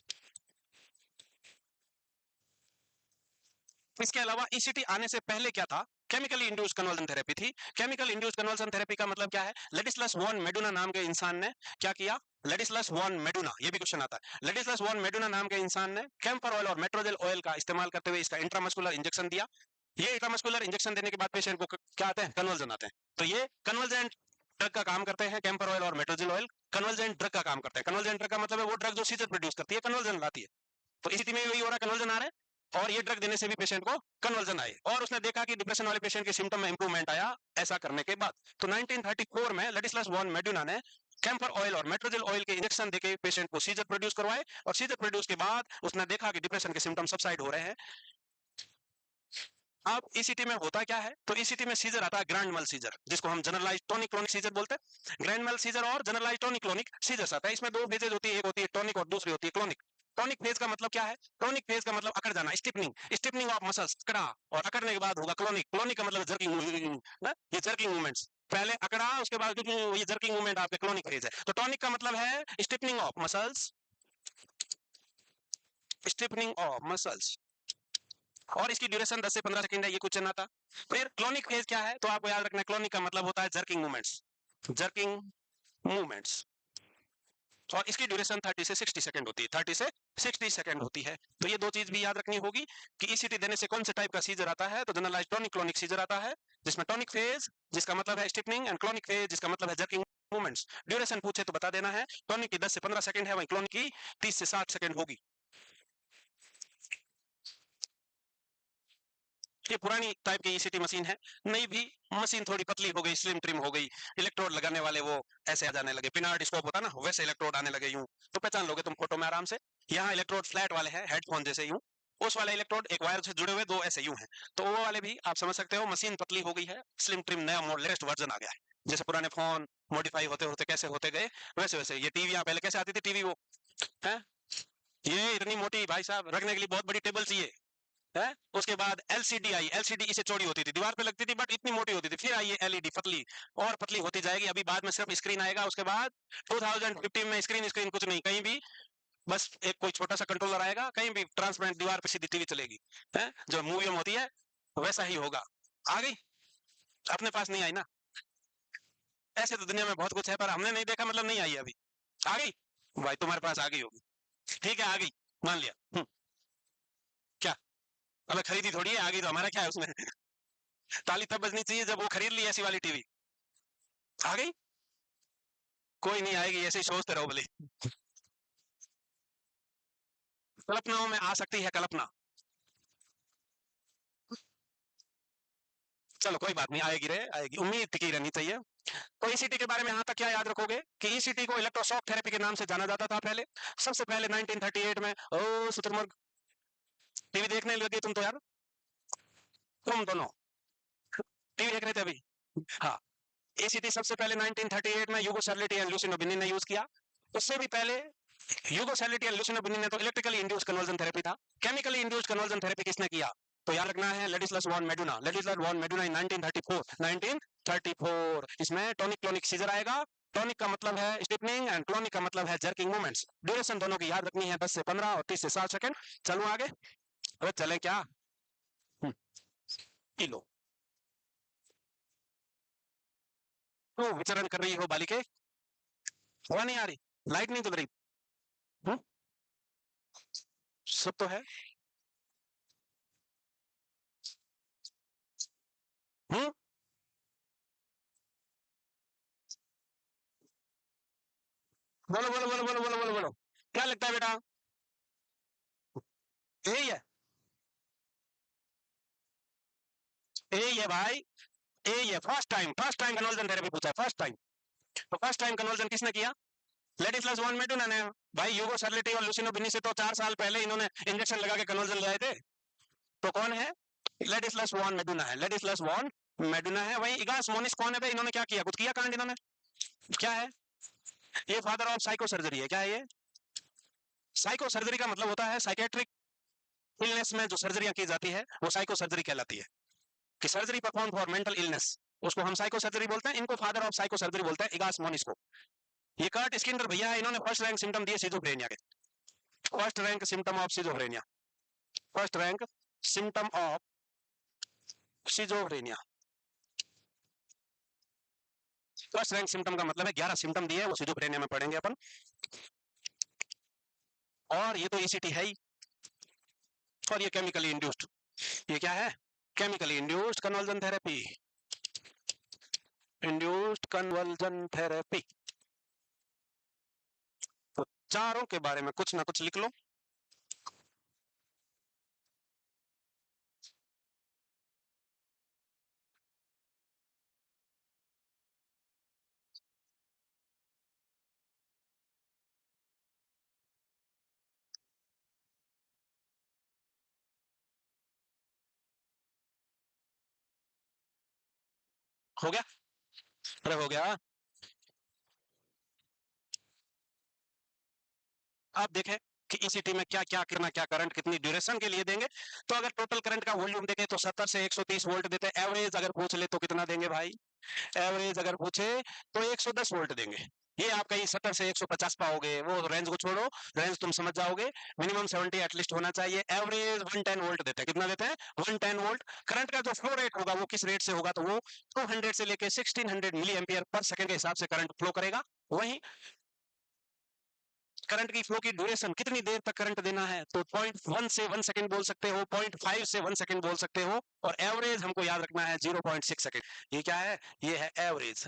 इसके अलावा ईसीटी आने से पहले क्या था? केमिकली इंड्यूस्ड कन्वर्जन थेरेपी थी। केमिकल इंड्यूस्ड कन्वर्जन थेरेपी का मतलब क्या है? लेडिस्लस वॉन मेडुना नाम के इंसान ने क्या किया? लेडिस्लस वॉन मेडुना, ये भी क्वेश्चन आता है। लेडिस्लस वॉन मेडुना नाम के इंसान ने कैम्फर ऑयल और मेट्रोजेल ऑयल का इस्तेमाल करते हुए इसका इंट्रामस्कुलर इंजेक्शन दिया। ये इंट्रामस्कुलर इंजेक्शन देने के बाद पेशेंट को क्या आते हैं? कन्वर्जन आते हैं। तो ये कन्वर्जेंट ड्रग का काम करते हैं, कैम्फर ऑयल और मेट्रोजिल ऑयल कन्वर्जेंट ड्रग का काम करते हैं। कन्वर्जेंट ड्रग का मतलब है वो ड्रग जो सीजर प्रोड्यूस करती है, कन्वर्जन लाती है। तो इस स्थिति में वही हो रहा है, कन्वर्जन आ रहा है और ये ड्रग देने से भी पेशेंट को कन्वर्जन आए और उसने देखा कि डिप्रेशन वाले पेशेंट के सिम्टम में इंप्रूवमेंट आया ऐसा करने के बाद। तो 1934 में लडिस्लास वॉन मेड्यूना ने कैम्फर ऑयल और मेट्रोजिल ऑयल के इंजेक्शन देके पेशेंट को सीजर प्रोड्यूस करवाए और सीजर प्रोड्यूस के बाद उसने देखा कि डिप्रेशन के सिम्टम सबसाइड हो रहे हैं। अब ईसीटी में होता क्या है, तो ईसीटी में सीजर आता है ग्रैंड मल सीजर, जिसको हम जनरलाइज टॉनिक क्लोनिक सीजर बोलते हैं। ग्रैंड मल सीजर और जनरलाइज टॉनिक क्लोनिक सीजर आता है। इसमें दो फेजेज होती है, एक होती है टॉनिक और दूसरी होती है क्लोनिक। टॉनिक फेज का मतलब क्या है, टॉनिक फेज का मतलब अकड़ जाना, स्टिफनिंग, स्टिफनिंग ऑफ मसल्स, अकड़ा, और अकड़ने के बाद होगा क्लोनिक। क्लोनिक का मतलब जर्किंग, ये जर्किंग मूवमेंट्स, पहले अकड़ा उसके बाद ये जर्किंग मूवमेंट आपके क्लोनिक फेज है। तो टॉनिक का मतलब है stiffening of muscles, stiffening of muscles, और इसकी ड्यूरेशन 10 से 15 सेकंड है, ये क्वेश्चन आता। फिर क्लोनिक फेज क्या है, तो आपको याद रखना है क्लोनिक का मतलब होता है जर्किंग मूवमेंट्स, जर्किंग मूवमेंट्स, और इसकी ड्यूरेशन 30 से 60 सेकंड होती है, 30 से 60 सेकंड होती है। तो ये दो चीज भी याद रखनी होगी कि ईसीटी देने से कौन से टाइप का सीजर आता है, तो जनरलाइज टॉनिक क्लोनिक सीजर आता है, जिसमें टॉनिक फेज जिसका मतलब है स्टिफनिंग एंड क्लोनिक फेज जिसका मतलब है जर्किंग मूवमेंट्स। ड्यूरेशन पूछे तो बता देना है, टॉनिक की 10 से 15 सेकंड है, वहीं क्लोनिक की 30 से 60 सेकंड होगी। ये पुरानी टाइप की ईसीटी मशीन है, नई भी मशीन थोड़ी पतली हो गई, स्लिम ट्रिम हो गई, इलेक्ट्रोड लगाने वाले वो ऐसे आ जाने लगे, पिनार्ड स्कोप होता ना वैसे इलेक्ट्रोड आने लगे यूं, तो पहचान लोगे तुम फोटो में आराम से। यहाँ इलेक्ट्रोड फ्लैट वाले हैं, हेडफोन जैसे यूं, उस वाले इलेक्ट्रोड एक वायर से जुड़े हुए दो ऐसे यूं हैं, तो वो वाले भी आप समझ सकते हो, मशीन पतली हो गई है, स्लिम ट्रिम नया लेटेस्ट वर्जन आ गया है। जैसे पुराने फोन मॉडिफाई होते होते कैसे होते गए, वैसे वैसे ये टीवी पहले कैसे आती थी टीवी, वो है ये इतनी मोटी, भाई साहब रखने के लिए बहुत बड़ी टेबल चाहिए है। उसके बाद एलसीडी आई, एलसीडी इसे चौड़ी होती थी, दीवार पे लगती थी बट इतनी मोटी होती थी। फिर आई एलईडी पतली और पतली होती जाएगी, अभी बाद में सिर्फ स्क्रीन आएगा। उसके बाद 2015 में स्क्रीन स्क्रीन कुछ नहीं, कहीं भी बस एक कोई छोटा सा कंट्रोलर आएगा, कहीं भी ट्रांसपेरेंट दीवार पे सीधी टीवी चलेगी, है जो मूवी में होती है वैसा ही होगा। आ गई, अपने पास नहीं आई ना, ऐसे तो दुनिया में बहुत कुछ है पर हमने नहीं देखा मतलब नहीं आई अभी। आ गई भाई, तुम्हारे पास आ गई होगी, ठीक है आ गई, मान लिया। क्या, अबे खरीदी थोड़ी है, आ गई तो हमारा क्या है उसमें। ताली तब बजनी चाहिए जब वो खरीद ली ऐसी वाली टीवी। आ गई, कोई नहीं आएगी, ऐसे ही सोचते रहो भले। कल्पनाओं में आ सकती है कल्पना, चलो कोई बात नहीं, आएगी रे आएगी, उम्मीद टिकी रहनी चाहिए। तो ईसीटी के बारे में यहाँ तक क्या याद रखोगे कि ईसीटी को इलेक्ट्रोशॉक थेरेपी के नाम से जाना जाता था पहले। सबसे पहले 1938 में, ओ शुतुरमुर्ग टीवी देखने लगे तुम तो यार, तुम दोनों टीवी देख रहे थे अभी। हाँ, ईसीटी सबसे पहले 1938 में यूगोसैलिटी एंड लुसिनो बिनी ने यूज किया। उससे भी पहले यूगोसैलिटी एंड लुसिनो बिनी ने तो इलेक्ट्रिकली इंड्यूस्ड कन्वर्जन थेरेपी था। केमिकली इंड्यूस्ड कन्वर्जन थेरेपी किसने किया, तो याद रखना है लेडिस्लास वॉन मेडुना, लेडिस्लास वॉन मेडुना इन 1934। इसमें टॉनिक क्लोनिक सीजर आएगा। टॉनिक का मतलब है स्टिफनिंग एंड क्लोनिक का मतलब है जर्किंग मूवमेंट्स। ड्यूरेशन दोनों की याद रखनी है 10 से 15 और 30 से 60 सेकंड। चलो आगे, अरे चले क्या, लो तो विचरण कर रही हो बालिके, हवा नहीं आ रही, लाइट नहीं जल रही, हम्म? सब तो है, हम्म, बोलो बोलो बोलो बोलो बोलो बोलो बोलो, क्या लगता है बेटा, यही है, यही है भाई, यही है। फर्स्ट टाइम कन्वर्जन थेरेपी पूछा है, फर्स्ट टाइम। तो फर्स्ट टाइम कन्वर्जन किसने किया, लेडिस्लास वॉन मेडुना ने। भाई यूगो सरलिटी और लुसिनो बिनी से तो 4 साल पहले इन्होंने इंजेक्शन लगा के कन्वर्जन ले आए थे। तो कौन है, लेडिस्लास वॉन मेडुना है, लेडिस्लास वॉन मेडुना है। वही इगास मोनिस कौन है भाई, इन्होंने क्या किया, कुछ किया कांड इन्होंने, क्या है, ये फादर ऑफ साइको सर्जरी है, क्या है ये, साइको सर्जरी का मतलब होता है साइकेट्रिक इलनेस में जो सर्जरियां की जाती है वो साइको सर्जरी कहलाती है, कि surgery perform for mental illness, उसको हम साइको सर्जरी बोलते हैं। इनको फादर ऑफ साइको सर्जरी बोलते हैं, इगास मोनिस को। ये कर्ट स्किनर भैया है, इन्होंने फर्स्ट रैंक सिम्टम दिए सिजोफ्रेनिया के, first rank symptom of schizophrenia, first rank symptom of schizophrenia. First rank symptom का मतलब है 11 सिम्टम दिए, वो सिजोफ्रेनिया में पढ़ेंगे अपन। और ये तो ईसीटी है ही, और ये केमिकली इंड्यूस्ड, ये क्या है, chemically induced conversion therapy. Induced conversion therapy. तो चारों के बारे में कुछ ना कुछ लिख लो। हो गया? अरे हो गया। आप देखें कि ईसीटी में क्या क्या करना, क्या करंट कितनी ड्यूरेशन के लिए देंगे। तो अगर टोटल करंट का वॉल्यूम देखें तो 70 से 130 वोल्ट देते हैं। एवरेज अगर पूछ ले तो कितना देंगे भाई? एवरेज अगर पूछे तो 110 वोल्ट देंगे। ये आप कहीं 70 से 150 पाओगे, वो रेंज को छोड़ो, रेंज तुम समझ जाओगे। मिनिमम 70 एटलीस्ट होना चाहिए। एवरेज 110 वोल्ट देते हैं। कितना देते हैं? 110 वोल्ट। करंट का जो फ्लो रेट होगा वो किस रेट से होगा? तो वो 200 से लेके 1600 मिली एम्पियर पर सेकंड के हिसाब से करंट फ्लो करेगा। वहीं करंट की फ्लो की ड्यूरेशन, कितनी देर तक करंट देना है, तो 0.1 से 1 सेकंड बोल सकते हो, 0.5 से 1 सेकंड बोल सकते हो, और एवरेज हमको याद रखना है 0.6 सेकंड। ये क्या है? ये है एवरेज।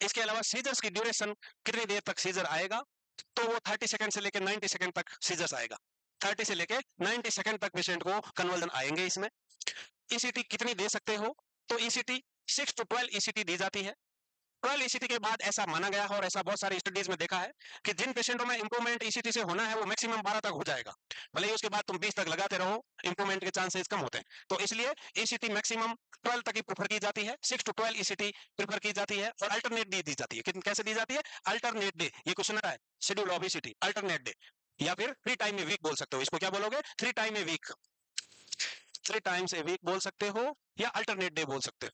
इसके अलावा सीजर्स की ड्यूरेशन, कितनी देर तक सीजर आएगा, तो वो 30 सेकंड से लेकर 90 सेकंड तक सीजर्स आएगा। 30 से लेकर 90 सेकंड तक पेशेंट को कन्वर्जन आएंगे इसमें। ईसीटी कितनी दे सकते हो, तो ईसीटी 6 to 12 ईसीटी दी जाती है। 12 ईसीटी के बाद ऐसा माना गया है और ऐसा बहुत सारी स्टडीज में देखा है कि जिन पेशेंटों में इंप्रूवमेंट ईसीटी से होना है वो मैक्सिमम 12 तक हो जाएगा। भले ही उसके बाद तुम 20 तक लगाते रहो, इंप्रूवमेंट के चांसेस कम होते हैं। तो इसलिए ईसीटी मैक्सिमम 12 तक ही प्रेफर की जाती है। 6 to 12 ईसीटी प्रेफर की जाती है। और अल्टरनेट डे दी जाती है। कैसे दी जाती है? Alternate day. ये क्वेश्चन आ रहा है, schedule of ECT alternate day, या फिर 3 टाइम ए वीक बोल सकते हो। इसको क्या बोलोगे? 3 time a week. 3 times a week बोल सकते हो या अल्टरनेट डे बोल सकते हो।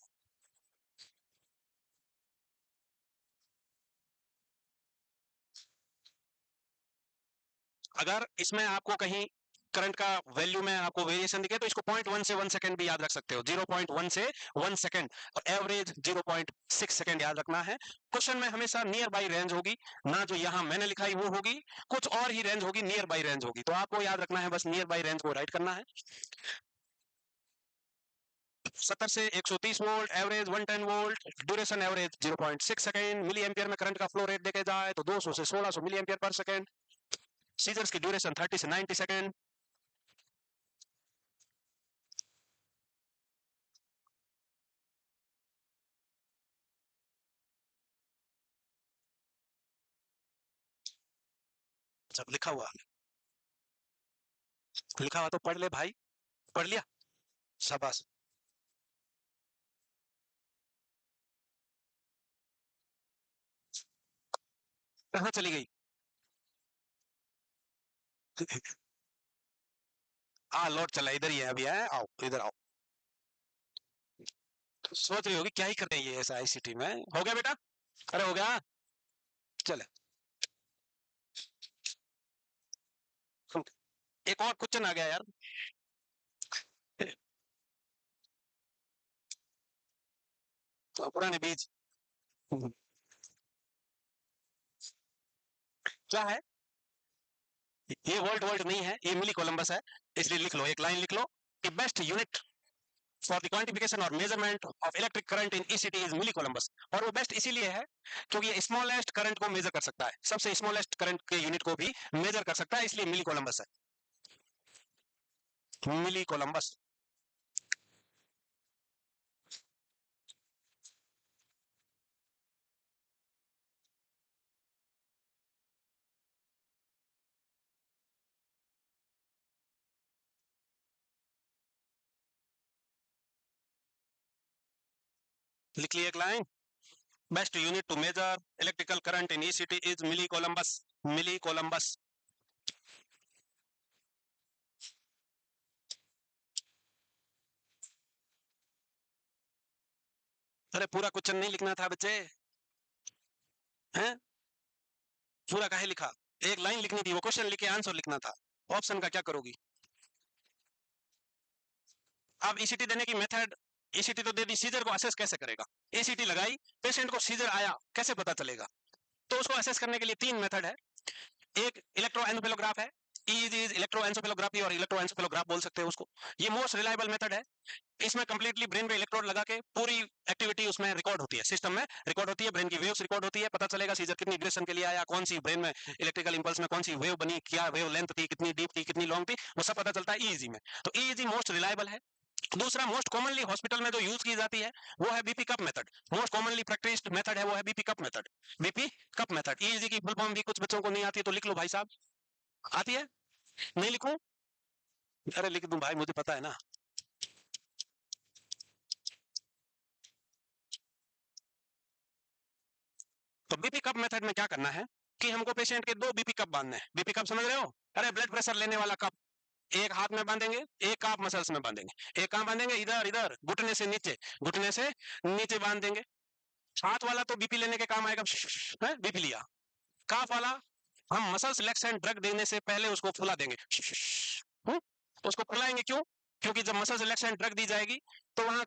अगर इसमें आपको कहीं करंट का वैल्यू में आपको वेरिएशन दिखे तो इसको 0.1 से 1 सेकंड भी याद रख सकते हो। 0.1 से 1 सेकंड और एवरेज 0.6 सेकंड याद रखना है। क्वेश्चन में हमेशा नियर बाई रेंज होगी, ना जो यहां मैंने लिखा है वो होगी, कुछ और ही रेंज होगी, नियर बाई रेंज होगी। तो आपको याद रखना है, बस नियर बाई रेंज को राइट करना है। 70 से 130 volt, average 110 volt, duration average 0.6 second, milli ampere में करंट का फ्लो रेट देखे जाए तो 200 से 1600 मिली एम्पियर पर सेकंड। सीजर्स की ड्यूरेशन 30 से 90 सेकंड। सब लिखा हुआ, लिखा हुआ तो पढ़ ले भाई। पढ़ लिया? शाबाश। कहाँ चली गई? हाँ लौट चला, इधर ही है अभी। है, आओ इधर आओ। सोच रही होगी क्या ही कर रही है ऐसा आईसीटी में। हो गया बेटा? अरे हो गया। चले, एक और क्वेश्चन आ गया यार। तो पुराने बीज। क्या है? ये वोल्ट वोल्ट नहीं है, ये मिली कोलंबस है। इसलिए लिख लो, एक लाइन लिख लो कि best unit for the quantification और measurement of electric current in ECT is milli Columbus. और वो बेस्ट इसीलिए है क्योंकि ये स्मॉलेस्ट करंट को मेजर कर सकता है, सबसे स्मॉलेस्ट करंट के यूनिट को भी मेजर कर सकता है, इसलिए मिली कोलंबस है। Milli coulombs. लिख लिए एक line, best unit to measure electrical current in ECT is milli coulombs. Milli coulombs. अरे पूरा क्वेश्चन नहीं लिखना था बच्चे, हैं? पूरा काहे लिखा? एक लाइन लिखनी थी, वो क्वेश्चन लिख के आंसर लिखना था। ऑप्शन का क्या करोगी? अब ईसीटी देने की मेथड, ईसीटी तो दे दी, सीजर को असेस कैसे करेगा? ईसीटी लगाई, पेशेंट को सीजर आया, कैसे पता चलेगा? तो उसको असेस करने के लिए 3 मेथड है। एक इलेक्ट्रोएन्सेफेलोग्राफ है, EEG इज इलेक्ट्रोएंसेफेलोग्राफी और इलेक्ट्रोएंसेफेलोग्राफ बोल सकते हैं उसको। ये मोस्ट रिलायबल मेथड है। इसमें कंप्लीटली ब्रेन पे इलेक्ट्रोड लगा के पूरी एक्टिविटी उसमें रिकॉर्ड होती है, सिस्टम में रिकॉर्ड होती है, ब्रेन की वेव्स रिकॉर्ड होती है, पता चलेगा सीजर कितनी ड्यूरेशन के लिए आया, कौन सी ब्रेन में इलेक्ट्रिकल इंपल्स में कौन सी वेव बनी, क्या वेव लेंथ थी, कितनी डीप थी, कितनी लॉन्ग थी, वो सब पता चलता है ईईजी में। तो ईईजी मोस्ट रिलायबल है। दूसरा मोस्ट कॉमनली हॉस्पिटल में जो यूज की जाती है वो है BP cup method. Most commonly practised method है वो है BP cup method. BP cup method. EEG की फुल फॉर्म भी कुछ बच्चों को नहीं आती है तो लिख लो भाई साहब। आती है? नहीं लिखूं? अरे लिख दूं भाई, मुझे पता है ना। तो बीपी कप मेथड में क्या करना है कि हमको पेशेंट के दो बीपी कप बांधने हैं। बीपी कप समझ रहे हो? अरे ब्लड प्रेशर लेने वाला कप, एक हाथ में बांधेंगे, एक काफ मसल्स में बांधेंगे। एक कहां बांधेंगे? इधर इधर घुटने से नीचे, घुटने से नीचे बांध देंगे। हाथ वाला तो बीपी लेने के काम आएगा, है बीपी लिया। काफ वाला हम मसल रिलैक्सेंट ड्रग देने से पहले उसको फुला देंगे। उसको फुलाएंगे क्यों? क्योंकि जब मसल रिलैक्सेंट ड्रग दी जाएगी तो वहां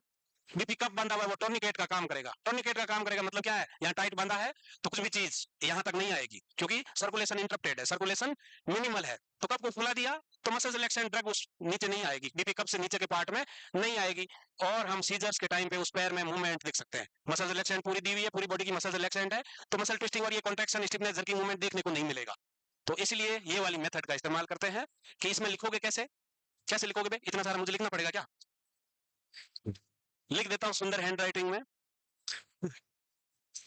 बीपी कप बंधा हुआ है, वो टोर्निकेट का काम करेगा। टोर्निकेट का काम करेगा मतलब क्या है? यहाँ टाइट बंधा है तो कुछ भी चीज यहाँ तक नहीं आएगी क्योंकि सर्कुलेशन इंटरप्टेड है, सर्कुलेशन मिनिमल है। तो कप को फुला दिया तो मसल रिलैक्सेंट ड्रग उस नीचे नहीं आएगी, बीपी कप से नीचे के पार्ट में नहीं आएगी। और हम सीजर्स के टाइम पे उस पैर में मूवमेंट देख सकते हैं। मसल रिलैक्सेंट पूरी दी हुई है, पूरी बॉडी की मसल रिलैक्सेंट है, तो मसल ट्विस्टिंग और ये कॉन्ट्रैक्शन स्टिफनेस की मूवमेंट देखने को नहीं मिलेगा। तो इसलिए ये वाली मेथड का इस्तेमाल करते हैं। कि इसमें लिखोगे कैसे? कैसे लिखोगे बे? इतना सारा मुझे लिखना पड़ेगा क्या? लिख देता हूँ सुंदर हैंड राइटिंग में।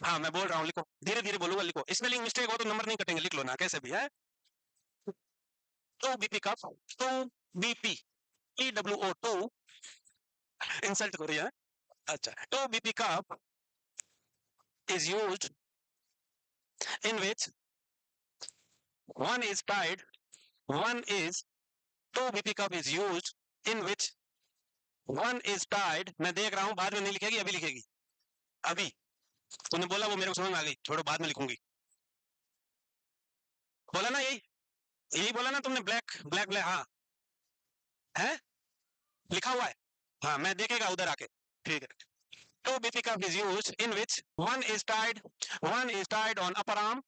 हाँ मैं बोल रहा हूँ, लिखो, धीरे धीरे बोलूंगा, लिखो। स्पेलिंग मिस्टेक हो तो नंबर नहीं कटेंगे, लिख लो ना कैसे भी है। 2 BP cup, 2 BP, PWO2, insult हो रही है। अच्छा, 2 BP cup is used in which one is tied, one is 2 BP cup is used in which one is tied। मैं देख रहा हूं, बाद में नहीं लिखेगी, अभी लिखेगी। अभी तूने बोला वो मेरे को समझ में आ गई, छोड़ो बाद में लिखूंगी। बोला ना यही, यही बोला ना तुमने, ब्लैक ब्लैक ब्लैक, हाँ है लिखा हुआ है। हाँ मैं देखेगा उधर आके, ठीक है। 2 BP cup is used in which one is tied on upper arm,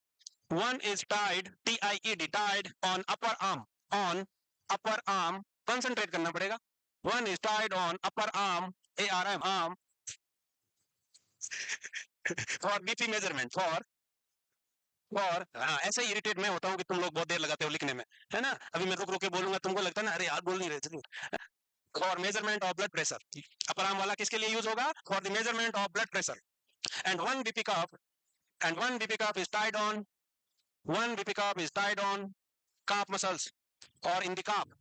one is tied, TIED, tied on upper arm, on upper arm, concentrate करना पड़ेगा। One is tied on upper arm, ARM, arm, for BP measurement, for हाँ, ऐसे irritate मैं होता हूँ कि तुम लोग बहुत देर लगाते हो लिखने में, है ना। अभी मैं रुक रुक के बोलूंगा, तुमको लगता है ना अरे यार बोल नहीं रहे। For measurement of blood pressure, upper arm वाला किसके लिए यूज होगा? For the measurement of blood pressure. And one BP cup, and one BP cup is tied on, one BP cup is tied on calf muscles or in the calf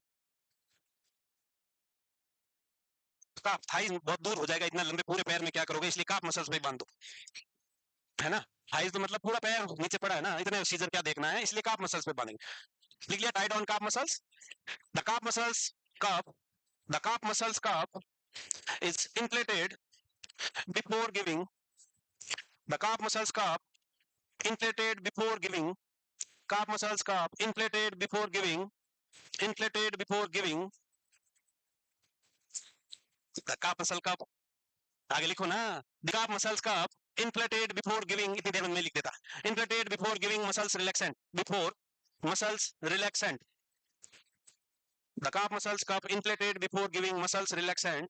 thighs बहुत दूर हो जाएगा, इतना लंबे पूरे पैर में क्या करोगे, इसलिए काफ मसल्स पे बांध दो, है ना। थाइज तो मतलब पूरा पैर नीचे पड़ा है ना, इतने सीजर क्या देखना है, इसलिए काफ मसल्स पे बांधेंगे। लिख लिया, tied on calf muscles. The calf muscles cuff, the calf muscles cuff is inflated before giving, the calf muscles cup inflated before giving, calf muscles cup inflated before giving, inflated before giving the calf muscle cup। आगे लिखो ना, the calf muscles cup inflated before giving, इतनी देर में लिख देता, inflated before giving muscles relaxant, before muscles relaxant, the calf muscles cup inflated before giving muscles relaxant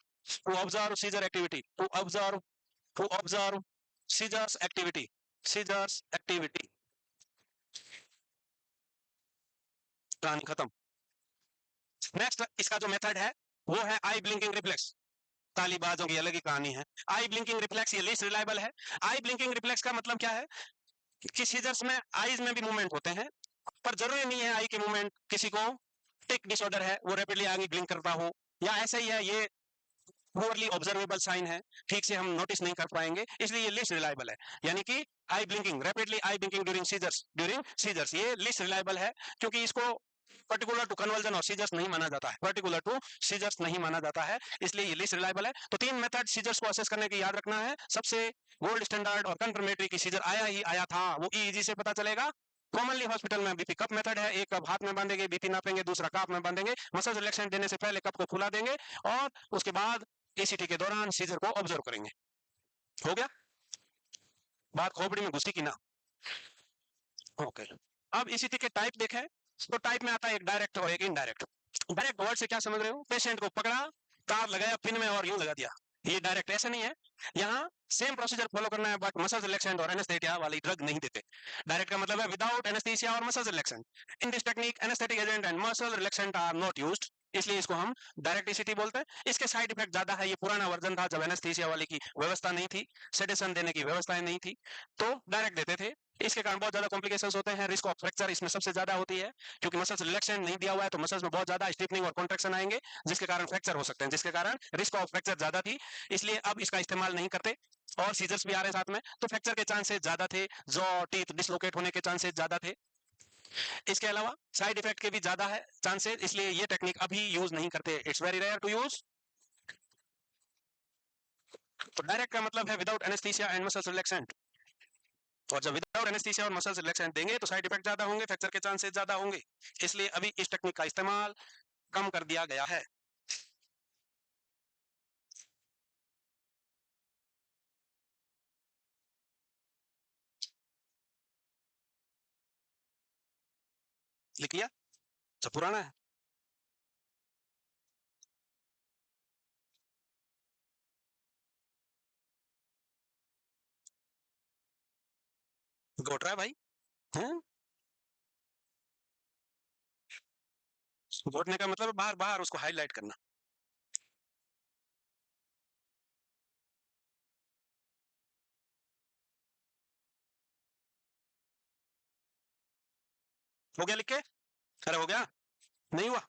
to observe seizure activity, to observe seizures activity, seizures activity। कहानी खत्म। Next इसका जो method है वो है आई ब्लिंकिंग रिफ्लेक्स। तालीबाजों की अलग ही कहानी है। आई ब्लिंकिंग रिफ्लेक्स ये लीस्ट रिलायबल है। आई ब्लिंकिंग रिफ्लेक्स का मतलब क्या है कि सीजर्स में आईज में भी मूवमेंट होते हैं, पर जरूरी नहीं है आई के मूवमेंट, किसी को टिक डिसऑर्डर है वो रैपिडली आगे ब्लिंक करता हो, या ऐसा ही है ये पुअरली ऑब्जर्वेबल साइन है, ठीक से हम नोटिस नहीं कर पाएंगे, इसलिए ये लिस्ट रिलायबल है। यानी कि आई ब्लिंकिंग, रैपिडली आई ब्लिंकिंग ड्यूरिंग सीजर्स ये लिस्ट रिलायबल है, क्योंकि इसको पर्टिकुलर टू कन्वर्जन और सीजर्स नहीं माना जाता है, पर्टिकुलर टू सीजर्स नहीं माना जाता है, इसलिए ये लिस्ट रिलायबल है। तो 3 मेथड सीजर्स को असेस करने की याद रखना है। सबसे गोल्ड स्टैंडर्ड और कंफर्मेटरी की सीजर आया ही आया था, वो ईईजी से पता चलेगा। कॉमनली हॉस्पिटल में बीपी कप मेथड है, एक कप हाथ में बांधेंगे, बीपी नापेंगे, दूसरा काफ में बांधेंगे, मसल रिलैक्सेंट देने से पहले कप को फुला देंगे और उसके बाद एसीटी के दौरान सीजर को ऑब्जर्व करेंगे। हो गया? बात खोपड़ी में घुसी की ना? ओके। अब ईसीटी के टाइप देखें तो टाइप में आता है एक डायरेक्ट और एक इनडायरेक्ट। डायरेक्ट वर्ड से क्या समझ रहे हो? पेशेंट को पकड़ा, तार लगाया पिन में और यूं लगा दिया, ये डायरेक्ट ऐसा नहीं है। यहाँ सेम प्रोसीजर फॉलो करना है, बट मसल रिलैक्सेंट और एनेस्थेटिया वाली ड्रग नहीं देते। डायरेक्ट का मतलब है विदाउट एनेस्थीसिया और muscle relaxant. In this technique anaesthetic agent and muscle relaxant are not used, इसलिए इसको हम डायरेक्ट ईसीटी बोलते हैं। इसके साइड इफेक्ट ज्यादा है, ये पुराना वर्जन था जब एनेस्थीसिया वाली की व्यवस्था नहीं थी, सेडेशन देने की व्यवस्थाएं नहीं थी, तो डायरेक्ट देते थे। इसके कारण बहुत ज्यादा कॉम्प्लिकेशंस होते हैं, रिस्क ऑफ फ्रैक्चर इसमें सबसे ज्यादा होती है, क्योंकि मसल्स रिलैक्सेंट नहीं दिया हुआ है तो मसल्स में बहुत ज्यादा स्टिफनिंग और कॉन्ट्रैक्शन आएंगे, जिसके कारण फ्रैक्चर हो सकते हैं, जिसके कारण रिस्क ऑफ फ्रैक्चर ज्यादा थी, इसलिए अब इसका इस्तेमाल नहीं करते। और सीजर्स भी आ रहे हैं साथ में, तो फ्रैक्चर के चांसेस ज्यादा थे, जॉ टीथ डिसलोकेट होने के चांसेस ज्यादा थे। इसके अलावा साइड इफेक्ट के भी ज्यादा है चांसेस, इसलिए ये टेक्निक अभी यूज नहीं करते, it's very rare to use. तो डायरेक्ट का मतलब है without anaesthesia and muscle relaxant, और जब विदाउट एनेस्थीसिया और मसल रिलैक्सेंट देंगे तो साइड इफेक्ट ज्यादा होंगे, फ्रैक्चर के चांसेस ज्यादा होंगे, इसलिए अभी इस टेक्निक का इस्तेमाल कम कर दिया गया है। लिख लिया? सब पुराना है। घोट रहा है भाई, हैं? घोटने का मतलब बाहर बाहर उसको हाईलाइट करना। हो गया लिख के? अरे हो गया? नहीं हुआ?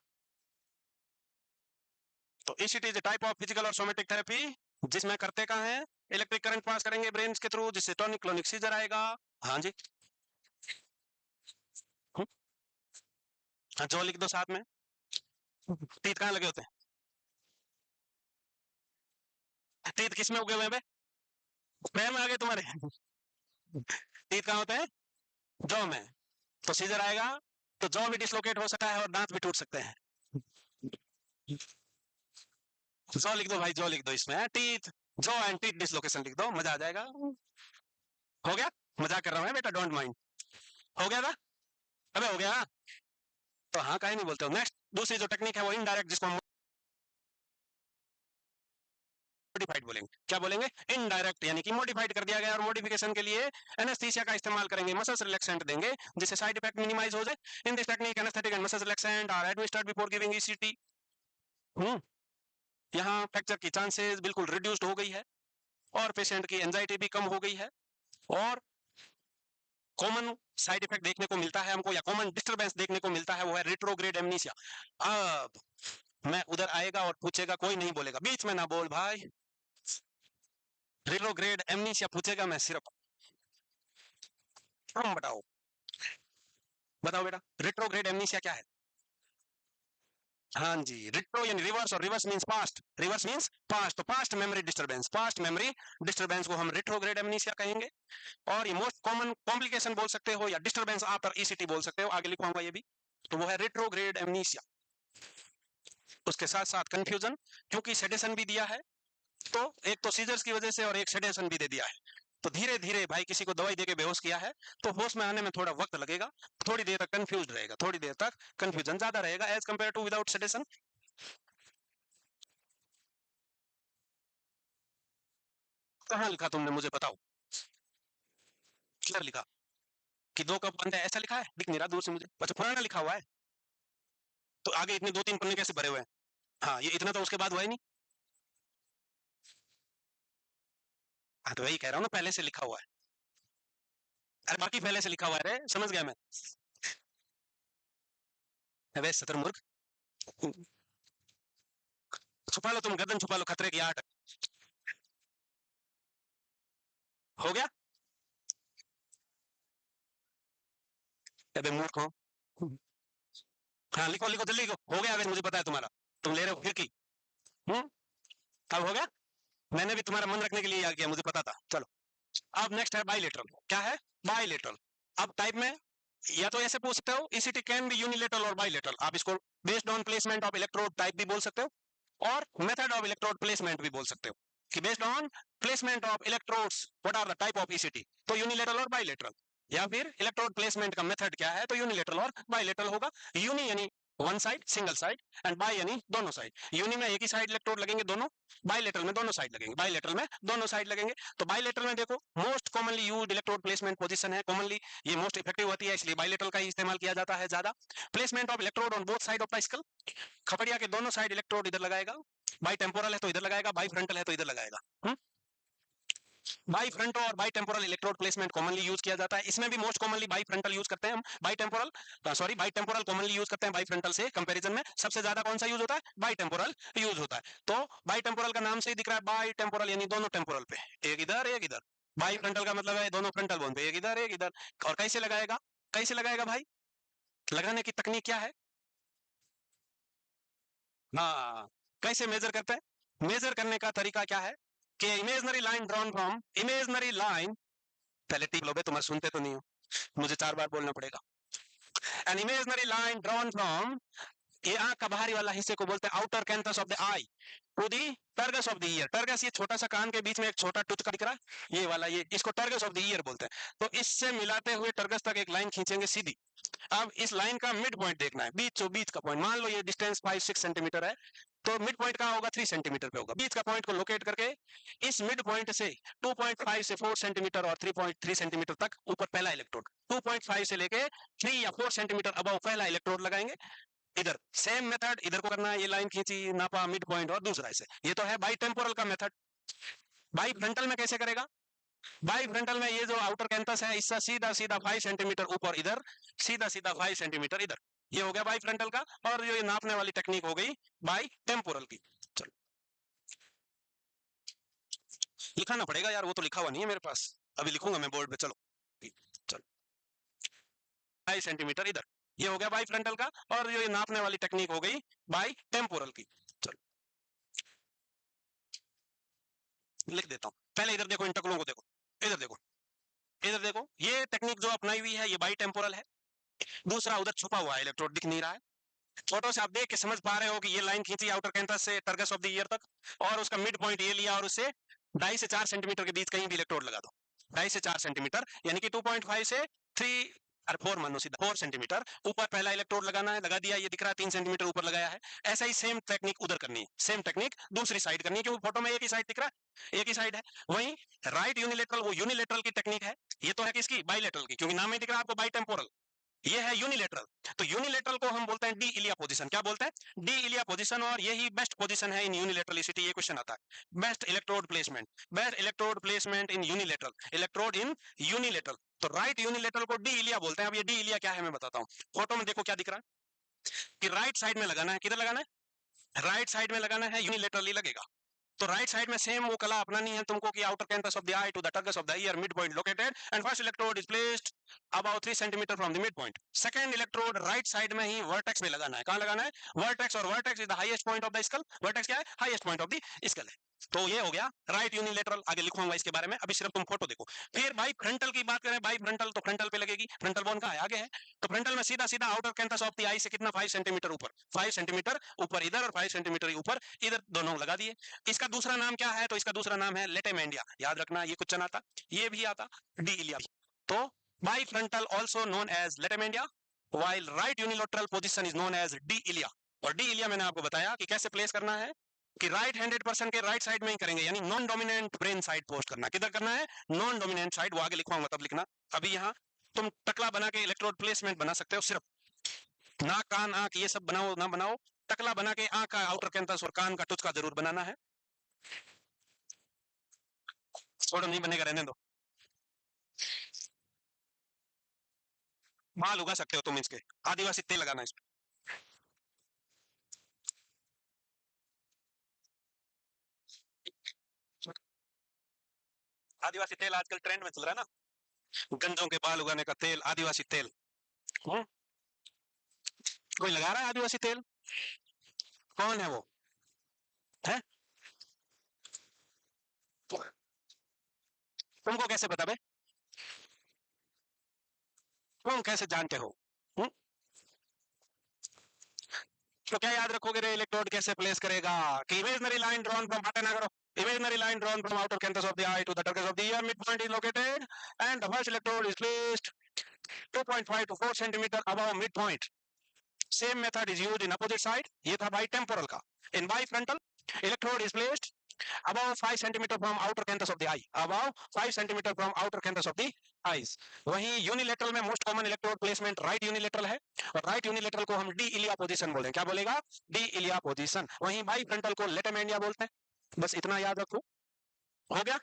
तो it is type of physical और सोमेटिक थेरेपी, जिसमें करते कहाँ है, इलेक्ट्रिक करंट पास करेंगे ब्रेन के थ्रू, जिससे टॉनिक क्लोनिक सीजर आएगा। हाँ जी। हम्म, हाँ जो लिख दो साथ में। टीथ कहाँ लगे होते हैं? टीथ किस में उगे हुए हैं? पैर में आ गए तुम्हारे? टीथ कहाँ होते हैं? जॉ में। तो सीजर आएगा, तो जॉ भी डिसलोकेट हो सकता है और दांत भी टूट सकते हैं। जॉ लिख दो भाई, जॉ लिख दो, इसमें teeth, jaw and teeth dislocation लिख दो, मजा आ जाएगा। हो गया? मजाक कर रहा हूँ बेटा, डोंट माइंड। हो गया था? अबे हो गया? तो हाँ काहे नहीं बोलते हो। नेक्स्ट दूसरी जो टेक्निक है वो इनडायरेक्ट, जिसको हम मॉडिफाइड बोलेंगे। क्या बोलेंगे? इनडायरेक्ट, यानी कि मॉडिफाइड कर दिया गया, और मॉडिफिकेशन के लिए एनेस्थीसिया का इस्तेमाल करेंगे, मसल्स रिलैक्सेंट देंगे, जिससे साइड इफेक्ट मिनिमाइज हो जाए। In this technique anaesthetic and muscles relaxant are administered before giving ECT. यहाँ फ्रैक्चर की चांसेस बिल्कुल रिड्यूस्ड हो गई है, और पेशेंट की एंजाइटी भी कम हो गई है, और कॉमन साइड इफेक्ट देखने को मिलता है हमको, या कॉमन डिस्टरबेंस देखने को मिलता है, वो है रिट्रोग्रेड एमनीसिया। अब मैं उधर आएगा और पूछेगा, कोई नहीं बोलेगा, बीच में ना बोल भाई। रिट्रोग्रेड एमनीसिया पूछेगा, मैं सिर्फ हम बताओ, बताओ बेटा, रिट्रोग्रेड एमनीसिया क्या है? हाँ जी, रिट्रो यानी रिवर्स, और reverse means past, reverse means past, तो past memory disturbance, past memory disturbance को हम रिट्रोग्रेड एमनीसिया कहेंगे। और ये मोस्ट कॉमन कॉम्प्लिकेशन बोल सकते हो, या डिस्टरबेंस आफ्टर ईसीटी बोल सकते हो, आगे लिखवाऊंगा ये भी। तो वो है रिट्रोग्रेड एमनीसिया। उसके साथ साथ कंफ्यूजन, क्योंकि सेडेशन भी दिया है, तो एक तो सीजर्स की वजह से और एक सेडेशन भी दे दिया है, तो धीरे धीरे भाई किसी को दवाई देके बेहोश किया है, तो होश में आने में थोड़ा वक्त लगेगा, थोड़ी देर तक कंफ्यूज रहेगा, थोड़ी देर तक कंफ्यूजन ज्यादा रहेगा as compare to without sedation. कहाँ लिखा तुमने, मुझे बताओ, किधर लिखा कि 2 कप बंद है, ऐसा लिखा है? दिख नहीं रहा दूर से मुझे, अच्छा पुराना लिखा हुआ है, तो आगे इतने 2-3 पन्ने कैसे भरे हुए हैं? हाँ ये इतना तो उसके बाद हुआ ही नहीं। हाँ तो वही कह रहा हूँ ना, पहले से लिखा हुआ है। अरे बाकी पहले से लिखा हुआ है रे, समझ गया मैं। अबे शतरमुर्ख, छुपा लो तुम, गर्दन छुपा लो, खतरे की आठ। हो गया? अबे मूर्ख हो। हाँ लिखो लिखो जल्दी लिखो, हो गया, वैसे मुझे पता है तुम्हारा, तुम ले रहे हो खिड़की। हम्म, अब हो गया? मैंने भी तुम्हारा मन रखने के लिए याद किया, मुझे पता था। चलो, अब नेक्स्ट है बाइलेटरल। क्या है? बाइलेटरल। अब टाइप में या तो ऐसे पूछ सकते हो, ईसीटी कैन बी यूनिलेटरल और बाइलेटरल, आप इसको based on placement of electrode type भी बोल सकते हो, और मेथड ऑफ इलेक्ट्रोड प्लेसमेंट भी बोल सकते हो, कि based on placement of electrodes what are the type of ECT, तो यूनिलेटरल और बाइलेटरल। या फिर इलेक्ट्रोड प्लेसमेंट का मेथड क्या है, तो यूनिलेटरल और बाइलेटरल होगा। यूनि यानी one side, single side, and bi यानी दोनों साइड। यूनि में एक ही साइड इलेक्ट्रोड लगेंगे दोनों, बाइलेटरल में दोनों साइड लगेंगे, बाइलेटरल में दोनों साइड लगेंगे। तो बाइलेटरल में देखो most commonly used electrode placement position है, कॉमनली ये मोस्ट इफेक्टिव होती है, इसलिए बाइलेटरल का ही इस्तेमाल किया जाता है ज्यादा। Placement of electrode on both side of the skull, खपड़िया के दोनों साइड इलेक्ट्रोड इधर लगाएगा, बाई टेम्पोरल है तो इधर लगाएगा, बाई फ्रंटल है तो इधर लगाएगा। बाई फ्रंट और by temporal electrode placement commonly use किया जाता है। इसमें भी most commonly by frontal use करते हैं हम, by temporal by temporal commonly use करते हैं बाई फ्रंटल से कंपैरिजन में। सबसे ज्यादा कौन सा यूज होता है, बाई टेम्पोरल यूज होता है। तो बाई टेम्पोरल का नाम से ही दिख रहा है, बाई टेम्पोरल यानी दोनों टेम्पोरल पे, एक इधर एक इधर। बाई फ्रंटल का मतलब है दोनों फ्रंटल बोन पे एक इधर एक इधर। और कैसे लगाएगा, कैसे लगाएगा भाई, लगाने की तकनीक क्या है, हाँ कैसे मेजर करते हैं, मेजर करने का तरीका क्या है कि imaginary line drawn from, imaginary line, पहले टिक लो बे, तुम्हारे सुनते तो नहीं हो, मुझे 4 बार बोलना पड़ेगा। An imaginary line drawn from, ये आंख का बाहरी वाला हिस्से को बोलते हैं outer canthus of the eye to the tragus of the ear. Tragus ये छोटा सा कान के बीच में एक छोटा टुचका दिख रहा है, ये वाला, ये इसको टर्गस ऑफ द ईयर बोलते हैं। तो इससे मिलाते हुए टर्गस तक एक लाइन खींचेंगे सीधी। अब इस लाइन का मिड पॉइंट देखना है, बीचों बीच का पॉइंट, मान लो ये डिस्टेंस 5-6 सेंटीमीटर है, तो मिड पॉइंट कहाँ होगा, 3 सेंटीमीटर पे होगा। बीच का पॉइंट को लोकेट करके इस मिड पॉइंट से 2.5 से 4 सेंटीमीटर और 3.3 सेंटीमीटर तक ऊपर पहला इलेक्ट्रोड, 2.5 से लेके 3 या 4 सेंटीमीटर अबव पहला इलेक्ट्रोड लगाएंगे। इधर सेम मेथड, इधर को करना है, ये लाइन खींची, नापा मिड पॉइंट और दूसरा ऐसे। ये तो है बाई टेम्पोरल का मेथड। बाई फ्रंटल में कैसे करेगा, बाई फ्रंटल में ये जो आउटर कैंथस है इससे सीधा सीधा 5 सेंटीमीटर ऊपर इधर, सीधा सीधा 5 सेंटीमीटर इधर, ये हो गया बाई फ्रंटल का। और ये नापने वाली टेक्निक हो गई बाई टेम्पोरल की। चलो लिखाना पड़ेगा यार, वो तो लिखा हुआ नहीं है मेरे पास, अभी लिखूंगा मैं बोर्ड पे। चलो चलो 5 सेंटीमीटर इधर, ये हो गया बाई फ्रंटल का। और ये नापने वाली टेक्निक हो गई बाई टेम्पोरल की। चलो लिख देता हूं, पहले इधर देखो, इन टकलों को देखो, इधर देखो, इधर देखो, ये टेक्निक जो अपनाई हुई है ये बाई टेम्पोरल है। दूसरा उधर छुपा हुआ है इलेक्ट्रोड, दिख नहीं रहा है। फोटो से आप देख के समझ पा रहे हो कि ये लाइन खींची आउटर कैंथस से टर्गस ऑफ द ईयर तक, और उसका मिड पॉइंट ये लिया, और उससे 2.5 से 4 सेंटीमीटर के बीच कहीं भी इलेक्ट्रोड लगा दो। 2.5 से 4 सेंटीमीटर यानी कि 2.5 से 3 और 4 मानो सीधा 4 सेंटीमीटर ऊपर पहला इलेक्ट्रोड लगाना है, लगा दिया, ये दिख रहा है 3 सेंटीमीटर ऊपर लगाया है। ऐसा ही सेम टेक्निक उधर करनी है, सेम टेक्निक दूसरी साइड करनी है, क्योंकि फोटो में एक ही साइड दिख रहा है, एक ही साइड है। वहीं राइट यूनिलेटरल, वो यूनिलेटरल की टेक्निक है, ये तो है किसकी, बाइलेटरल की, क्योंकि नाम में दिख रहा है आपको बाई टेम्पोरल, ये है यूनिलेटरल। तो यूनिलेटरल को हम बोलते हैं डी इलिया पोजीशन, क्या बोलते हैं, डी इलिया पोजीशन। और यही बेस्ट पोजीशन है इन यूनिलेटरलिसिटी। ये क्वेश्चन आता है, best electrode placement, best electrode placement इन यूनिलेटरल, इलेक्ट्रोड इन यूनिलेटरल। तो राइट यूनिलेटरल को डी इलिया बोलते हैं। अब ये डी इलिया क्या है मैं बताता हूँ। फोटो में देखो क्या दिख रहा है कि राइट साइड में लगाना है, किधर लगाना है, राइट साइड में लगाना है, यूनिलेटरली लगेगा। तो राइट साइड में सेम वो कला अपनानी है तुमको कि outer campus of the eye to the tragus of the ear, mid point located, and first electrode is placed about 3 centimetre from the mid point. Second electrode right side में ही vertex में लगाना है। कहां लगाना है, वर्टेक्स, और vertex is the highest point of the school. Vertex क्या है, highest point of the school है। तो ये हो गया राइट यूनिलेटरल, आगे लिखूंगा इसके बारे में, अभी सिर्फ तुम फोटो देखो। फिर बाई फ्रंटल की बात करें, बाई फ्रंटल तो फ्रंटल पे लगेगी, फ्रंटल बोन का है आगे है, तो फ्रंटल में सीधा सीधा आउटर कैंपस ऑफ द आई से कितना 5 सेंटीमीटर ऊपर, 5 सेंटीमीटर ऊपर इधर और 5 सेंटीमीटर ऊपर इधर, दोनों लगा दिए। इसका दूसरा नाम क्या है, तो इसका दूसरा नाम है लेटेमेंडिया, याद रखना ये क्वेश्चन आता, ये भी आता, डी इलिया। तो bifrontal also known as Letemendia, while right unilateral position is known as D इलिया। और डी इलिया मैंने आपको बताया कि कैसे प्लेस करना है, कि राइट हैंडेड पर्सन के राइट साइड में ही करेंगे, यानी non dominant brain side post करना। किधर करना है, नॉन डोमिनेंट साइड, वो आगे लिखवाऊंगा तब लिखना। अभी यहाँ तुम टकला बना के इलेक्ट्रोड प्लेसमेंट बना सकते हो, सिर्फ नाक कान आंख ये सब बनाओ ना बनाओ, टकला बना के आंख का आउटर कैंपस और कान का टुचका जरूर बनाना है। छोड़ो नहीं बनेगा, रहने दो, बाल उगा सकते हो तुम इसके, आदिवासी तेल लगाना इसमें। आदिवासी तेल आजकल ट्रेंड में चल रहा है ना, गंजों के बाल उगाने का तेल, आदिवासी तेल। कोई लगा रहा है आदिवासी तेल, कौन है वो, है तुमको कैसे पता बे, तुम कैसे जानते हो, हुँ? तो क्या याद रखोगे रे, इलेक्ट्रोड कैसे प्लेस करेगा, कि इमेजिनरी लाइन ड्रॉन फ्रॉम, बातें ना करो, imaginary line drawn from outer canthus of the eye to the turgis of the ear, midpoint is located and the first electrode is placed 2.5 to 4 centimeter above midpoint. Same method is used in opposite side. ये था bitemporal का. In bifrontal, electrode is placed above 5 centimeter from outer canthus of the eye. Above 5 centimeter from outer canthus of the eyes. वहीं unilateral में most common electrode placement right unilateral है, और right unilateral को हम D इलिया position बोलते हैं. क्या बोलेगा? D इलिया position. वहीं bifrontal को latamandia बोलते हैं. बस इतना याद रखो. हो गया?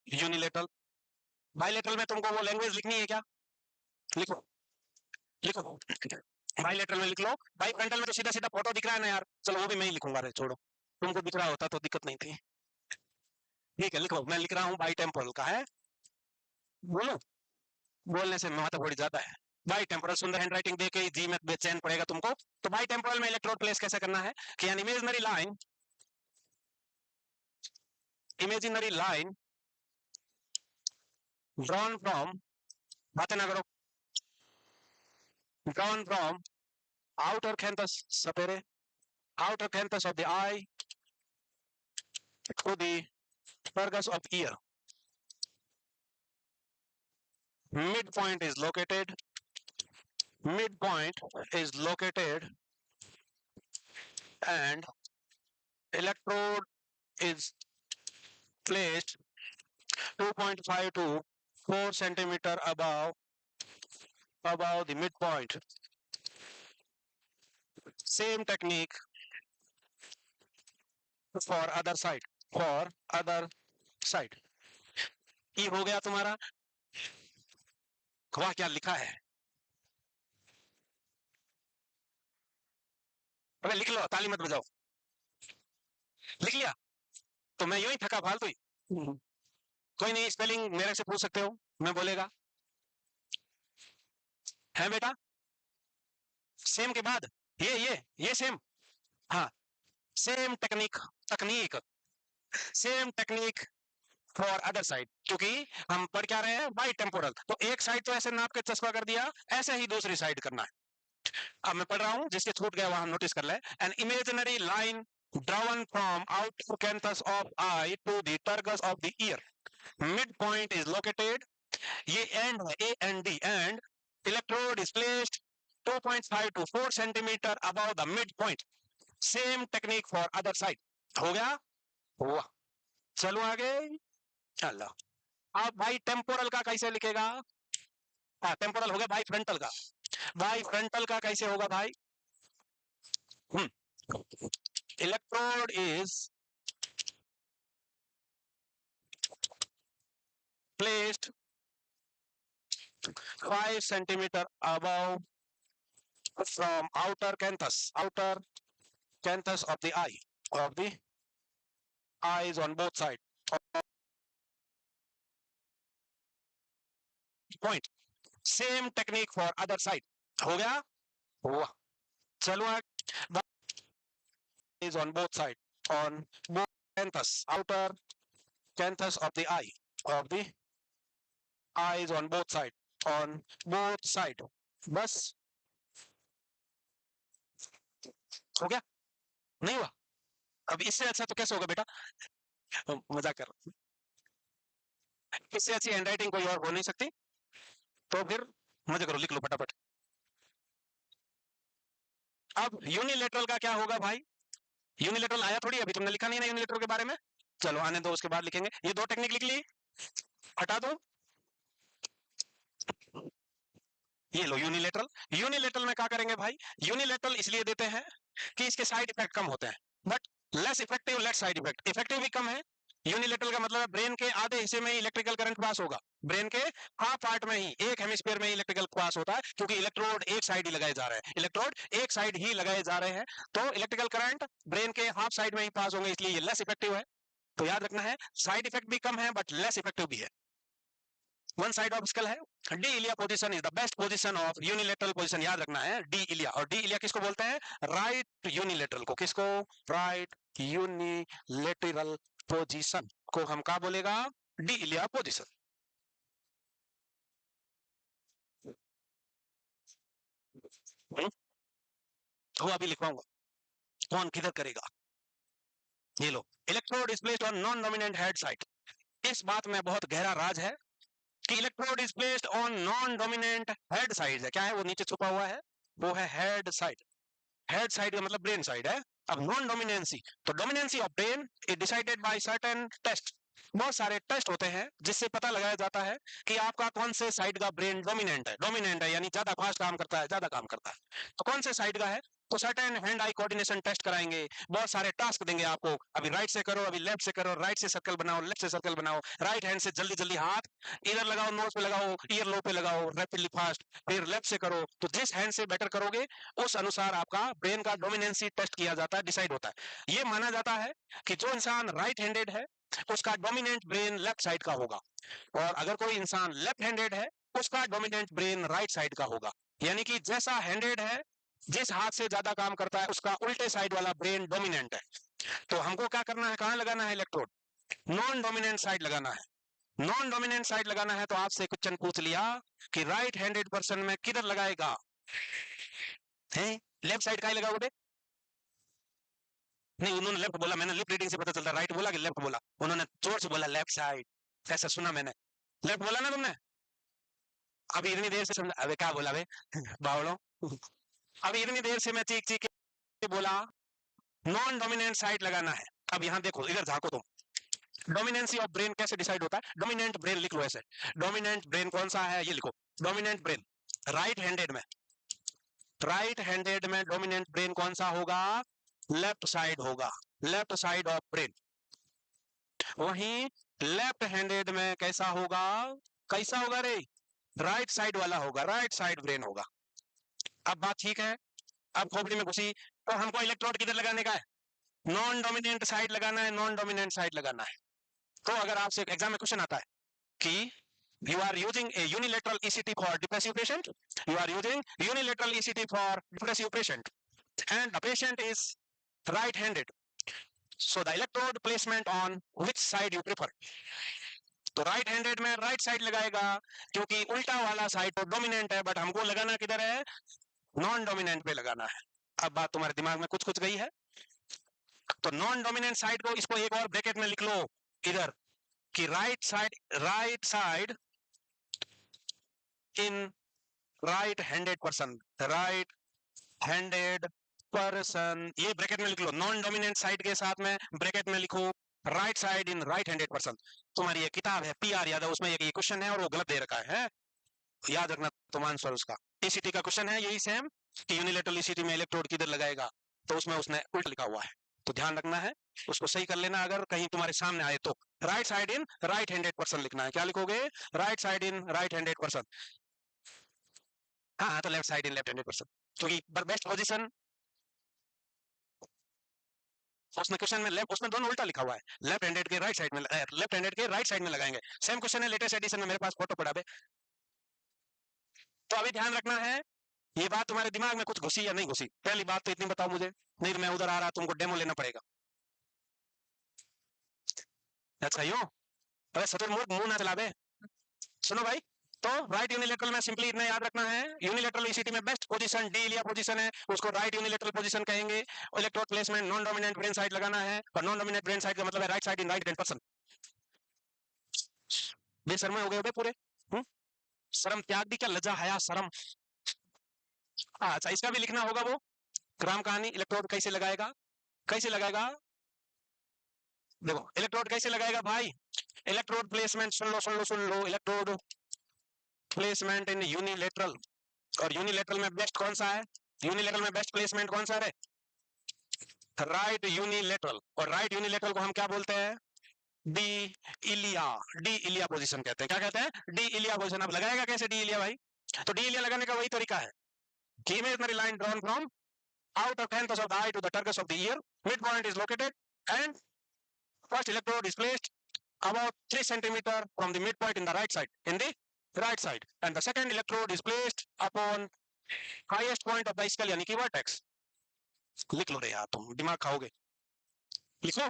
यूनिलेटरल. बायलेटरल में तुमको वो लैंग्वेज लिखनी है क्या? लिखो, लिखो. बायलेटरल में लिख लो. बाइफ्रंटल में तो सीधा सीधा फोटो दिख रहा है ना यार. चलो वो भी मैं ही लिखूंगा. रे छोड़ो, तुमको दिख रहा होता तो दिक्कत नहीं थी. ठीक है, लिखो. मैं लिख रहा हूँ बाइटेम्पोरल का है. बोलो, बोलने से माथा थोड़ी ज्यादा है. बाइटेम्पोरल. सुंदर हैंडराइटिंग दे के जी में बेचैन पड़ेगा तुमको. तो बाइटेम्पोरल में इलेक्ट्रोड प्लेस कैसे करना है कि an imaginary line drawn from, बातें ना करो, drawn from outer canthus sapere, outer canthus of the eye to the purgus of ear. Midpoint is located. Midpoint is located, and electrode is placed 2.5 to 4 centimeter above the midpoint. Same technique for other side. For other side. ये हो गया तुम्हारा. वह क्या लिखा है? अबे लिख लो, ताली मत बजाओ. लिख लिया तो मैं यूं ही थका फालतू ही. कोई नहीं, स्पेलिंग मेरे से पूछ सकते हो, मैं बोलेगा. है बेटा? सेम के बाद ये सेम. हाँ, सेम टेक्निक. तकनीक same technique for other side. क्योंकि हम पढ़ क्या रहे हैं? By temporal. तो एक साइड तो ऐसे नाप के चस्पा कर दिया, ऐसे ही दूसरी साइड करना है. अब मैं पढ़ रहा हूं, जिसके छूट गया वहां नोटिस कर ले. An imaginary line drawn from outer canthus of eye to the tergus of the ear. Midpoint is located. ये एंड है, A and D. And electrode is placed 2.5 to 4 centimeter above the midpoint. Same technique for other side. हो गया? हुआ. चलो आगे. चलो. अब भाई टेम्पोरल का कैसे लिखेगा? हाँ, टेम्पोरल हो गया. भाई फ्रंटल का. भाई फ्रंटल का कैसे होगा भाई? Electrode is placed 5 centimeter above from outer canthus of the eyes on both sides. Point. Same technique for other side. हो गया? हुआ. चलो आगे. Is on both sides. On both canthus, outer canthus of the eyes on both sides. On both sides. बस हो गया? नहीं हुआ? अब इससे अच्छा तो कैसे होगा बेटा? मजाक कर रहा हूं. इससे अच्छी हैंडराइटिंग कोई और हो नहीं सकती. तो फिर मजे करो, लिख लो फटाफट. अब यूनिलेटरल का क्या होगा भाई? यूनिलेटरल आया थोड़ी, अभी तुमने लिखा नहीं ना यूनिलेटरल के बारे में. चलो आने दो, उसके बाद लिखेंगे. ये दो टेक्निक लिख ली, हटा दो. ये लो यूनिलेटरल. यूनिलेटरल में क्या करेंगे भाई? यूनिलेटरल इसलिए देते हैं कि इसके साइड इफेक्ट कम होते हैं, but less effective, less side effect. Effective भी कम है. यूनिलेटरल का मतलब है ब्रेन के आधे हिस्से में ही इलेक्ट्रिकल करंट पास होगा. ब्रेन के हाफ पार्ट में ही, एक हेमिस्फीयर में ही इलेक्ट्रिकल पास होता है, क्योंकि इलेक्ट्रोड एक साइड ही लगाए जा रहे हैं. इलेक्ट्रोड एक साइड ही लगाए जा रहे हैं, तो इलेक्ट्रिकल करंट ब्रेन के हाफ साइड में ही पास होंगे, इसलिए ये लेस इफेक्टिव है. तो याद रखना है, साइड इफेक्ट भी कम है बट लेस इफेक्टिव भी है. वन साइड ऑफ स्कल है. D'Elia position is the best position of unilateral position. याद रखना है डी इलिया. और डी इलिया किसको बोलते हैं? राइट यूनिलेटरल को. किसको? राइट यूनिलेटरल पोजीशन को हम क्या बोलेगा? डी इलिया पोजीशन. तो अभी लिखवाऊंगा, कौन किधर करेगा. ये लो, electrode is placed on non dominant head side. इस बात में बहुत गहरा राज है कि electrode is placed on non dominant head side है। क्या है वो नीचे छुपा हुआ है, वो है हेड साइड। हेड साइड का मतलब ब्रेन साइड है। अब नॉन डोमिनेंसी, तो dominancy of brain is decided by certain test. बहुत सारे टेस्ट होते हैं जिससे पता लगाया जाता है कि आपका कौन से साइड का ब्रेन डोमिनेंट है यानी ज्यादा फास्ट काम करता है, ज्यादा काम करता है। तो कौन से साइड का है, तो certain hand eye coordination test कराएंगे, बहुत सारे टास्क देंगे आपको, अभी राइट से करो, अभी लेफ्ट से करो, राइट से सर्कल बनाओ, लेफ्ट से सर्कल बनाओ, राइट हैंड से जल्दी जल्दी हाथ इधर लगाओ, नोज पे लगाओ, ईयर लो पे लगाओ, रैपिडली फास्ट, फिर लेफ्ट से करो। तो जिस हैंड से बेटर करोगे उस अनुसार आपका ब्रेन का डोमिनेंसी टेस्ट किया जाता है, डिसाइड होता है। ये माना जाता है कि जो इंसान राइट हैंडेड है उसका डोमिनेंट ब्रेन लेफ्ट साइड का होगा, और अगर कोई इंसान लेफ्ट हैंडेड है उसका डोमिनेंट ब्रेन राइट साइड का होगा। यानी कि जैसा हैंडेड है, जिस हाथ से ज्यादा काम करता है उसका उल्टे साइड वाला ब्रेन डोमिनेंट है। तो हमको क्या करना है, कहां लगाना है इलेक्ट्रोड, नॉन डोमिनेंट साइड लगाना है। नॉन डोमिनेंट साइड लगाना है तो आपसे क्वेश्चन पूछ लिया कि राइट हैंडेड पर्सन में किधर लगाएगा, है लेफ्ट साइड का ही लगाओगे। नहीं, उन्होंने लेफ्ट बोला, मैंने लिप रीडिंग से पता चलता, राइट बोला कि लेफ्ट बोला, उन्होंने जोर से बोला लेफ्ट साइड, ऐसा सुना मैंने। लेफ्ट बोला ना तुमने, अभी इतनी देर से समझा, अबे क्या बोला बे बावड़ो अभी इतनी देर से मैं चीख चीख के बोला नॉन डोमिनेंट साइड लगाना है। अब यहाँ देखो, इधर झांको तुम, डोमिनेंसी ऑफ ब्रेन कैसे डिसाइड होता है, डोमिनेंट ब्रेन लिख लो ऐसे, डोमिनेंट ब्रेन कौन सा है ये लिखो, डोमिनेंट ब्रेन राइट हैंडेड में, राइट हैंडेड में डोमिनेंट ब्रेन कौन सा होगा, लेफ्ट साइड होगा, लेफ्ट साइड ऑफ ब्रेन। वहीं लेफ्ट हैंडेड में कैसा होगा, कैसा होगा रे, राइट साइड वाला होगा, राइट साइड ब्रेन होगा। अब बात ठीक है, अब खोपड़ी में घुसी, तो हमको इलेक्ट्रोड किधर लगाने का है, नॉन डोमिनेंट साइड लगाना है, नॉन डोमिनेंट साइड लगाना है। तो अगर आपसे एग्जाम में क्वेश्चन आता है कि you are using a unilateral ECT for depressive patient, you are using unilateral ECT for depressive patient and the patient is right handed, so the electrode placement on which side you prefer, तो right handed में right side लगाएगा क्योंकि उल्टा वाला side तो dominant है, but हमको लगाना किधर है, नॉन डोमिनेंट पे लगाना है। अब बात तुम्हारे दिमाग में कुछ कुछ गई है, तो नॉन डोमिनेंट साइड को, इसको एक और ब्रैकेट में लिख लो इधर कि right side in right handed person, right handed person, ये ब्रैकेट में लिख लो, नॉन डोमिनेंट साइड के साथ में ब्रैकेट में लिखो right side in right handed person. तुम्हारी ये किताब है पीआर यादव, उसमें ये क्वेश्चन है और वो गलत दे रखा है, याद रखना तुम आंसर उसका। ईसीटी का क्वेश्चन है यही सेम कि यूनिलेटरल ईसीटी में इलेक्ट्रोड किधर लगाएगा, तो उसमें उसने उल्टा लिखा हुआ है, तो ध्यान रखना है, उसको सही कर लेना अगर कहीं तुम्हारे सामने आए तो। Right side in right handed person लिखना है, क्या लिखोगे, right side in right handed person. हाँ तो left side in left handed person, क्योंकि बेस्ट पोजीशन, उसने क्वेश्चन में लेफ्ट, उसमें दोनों उल्टा लिखा हुआ है, लेफ्ट हैंडेड के राइट साइड में, लेफ्ट हैंडेड के राइट साइड में लगाएंगे। सेम क्वेश्चन है लेटेस्ट एडिशन में, मेरे पास फोटो पड़ा है। तो अभी ध्यान रखना है, ये बात तुम्हारे दिमाग में कुछ घुसी या नहीं घुसी, पहली बात तो इतनी बताओ मुझे, नहीं तो मैं उधर आ रहा तुमको डेमो लेना पड़ेगा। अच्छा यूं, अरे सतुर्मुख मुंह ना चला बे। सुनो भाई, तो राइट यूनिलेटरल में सिंपली इतना याद रखना है, यूनिलेटरल ईसीटी में बेस्ट पोजीशन डी इलिया पोजीशन है, उसको राइट यूनिलेटरल पोजीशन कहेंगे। Electrode placement non dominant brain side लगाना है, और नॉन डोमिनेंट ब्रेन साइड का मतलब है right side in right hand person. बेशर्म हो गए हो बे पूरे, शर्म त्याग दी क्या, लज्जा हया शर्म। अच्छा इसका भी लिखना होगा वो ग्राम कहानी, इलेक्ट्रोड कैसे लगाएगा, कैसे लगाएगा, देखो इलेक्ट्रोड कैसे लगाएगा भाई, इलेक्ट्रोड प्लेसमेंट सुन लो सुन लो सुन लो, इलेक्ट्रोड प्लेसमेंट इन यूनिलेटरल, और यूनिलेटरल में बेस्ट कौन सा है, यूनिलेटरल में बेस्ट प्लेसमेंट कौन सा है, राइट यूनिलेटरल, और राइट यूनिलेटरल को हम क्या बोलते हैं, डी इलिया, डी इलिया पोजीशन कहते हैं, क्या कहते हैं, डी इलिया पोजीशन। अब लगाएगा कैसे डी इलिया भाई, तो डी इलिया लगाने का वही तरीका है कि imaginary line drawn from out of 10th of the eye to the turquoise of the ear, midpoint is located, and first electrode is placed about 3 centimeter from the midpoint in the right side, in the right side, and the second electrode is placed upon highest point of the skull यानी कि vertex। लिख लो रे यार, तुम दिमाग खाओगे, लिख लो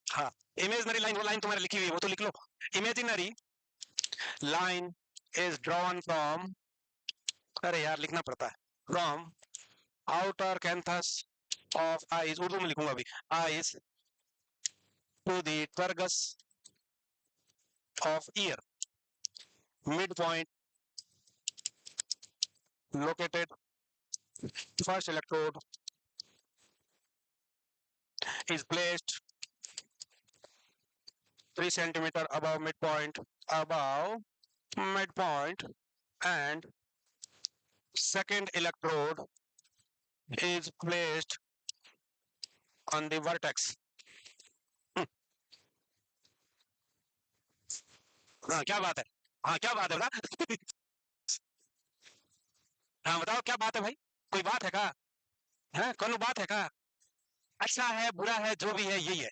हाँ, इमेजिनरी लाइन, वो लाइन तुम्हारी लिखी हुई है वो तो लिख लो, imaginary line is drawn from, अरे यार लिखना पड़ता है, from outer canthus of eyes, Urdu में लिखूंगा अभी, eyes to the tragus of ear, midpoint located, first electrode is placed 3 centimeter above midpoint, and second electrode is placed on the vertex. हाँ क्या बात है, हाँ क्या बात है बता हाँ बताओ क्या बात है भाई, कोई बात है का, है कौन बात है का, अच्छा है बुरा है जो भी है यही है,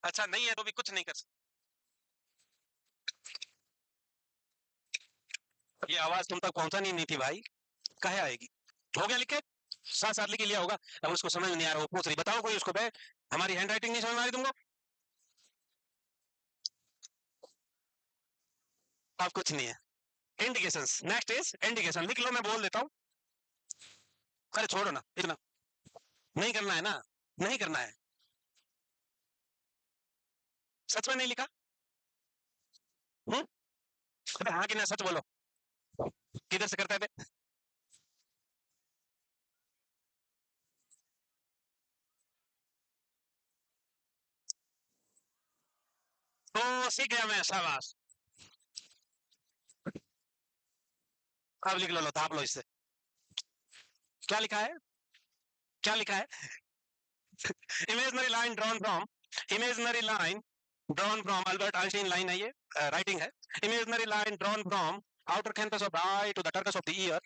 अच्छा नहीं है तो भी कुछ नहीं कर सकते। ये आवाज तुम तक पहुंचानी नहीं थी भाई, कहे आएगी, हो गया लिखे, साथ साथ लिख लिया होगा, अब उसको समझ नहीं आ रहा, वो पूछ रही बताओ कोई उसको, बे हमारी हैंड राइटिंग नहीं समझ में आ रही तुमको, अब कुछ नहीं है। इंडिकेशंस, नेक्स्ट इज इंडिकेशन, लिख लो मैं बोल देता हूँ, अरे छोड़ो ना इतना, नहीं करना है ना, नहीं करना है, सच में नहीं लिखा, अरे हाँ कि ना सच बोलो, किधर से करते थे, तो सीख गया मैं, शाबाश, अब लिख लो, लो ताप लो इससे, क्या लिखा है, क्या लिखा है, imaginary line drawn from, imaginary line drawn from Albert Einstein line है ये, राइटिंग है, imaginary line drawn from outer canthus of the eye to the turcus of the ear,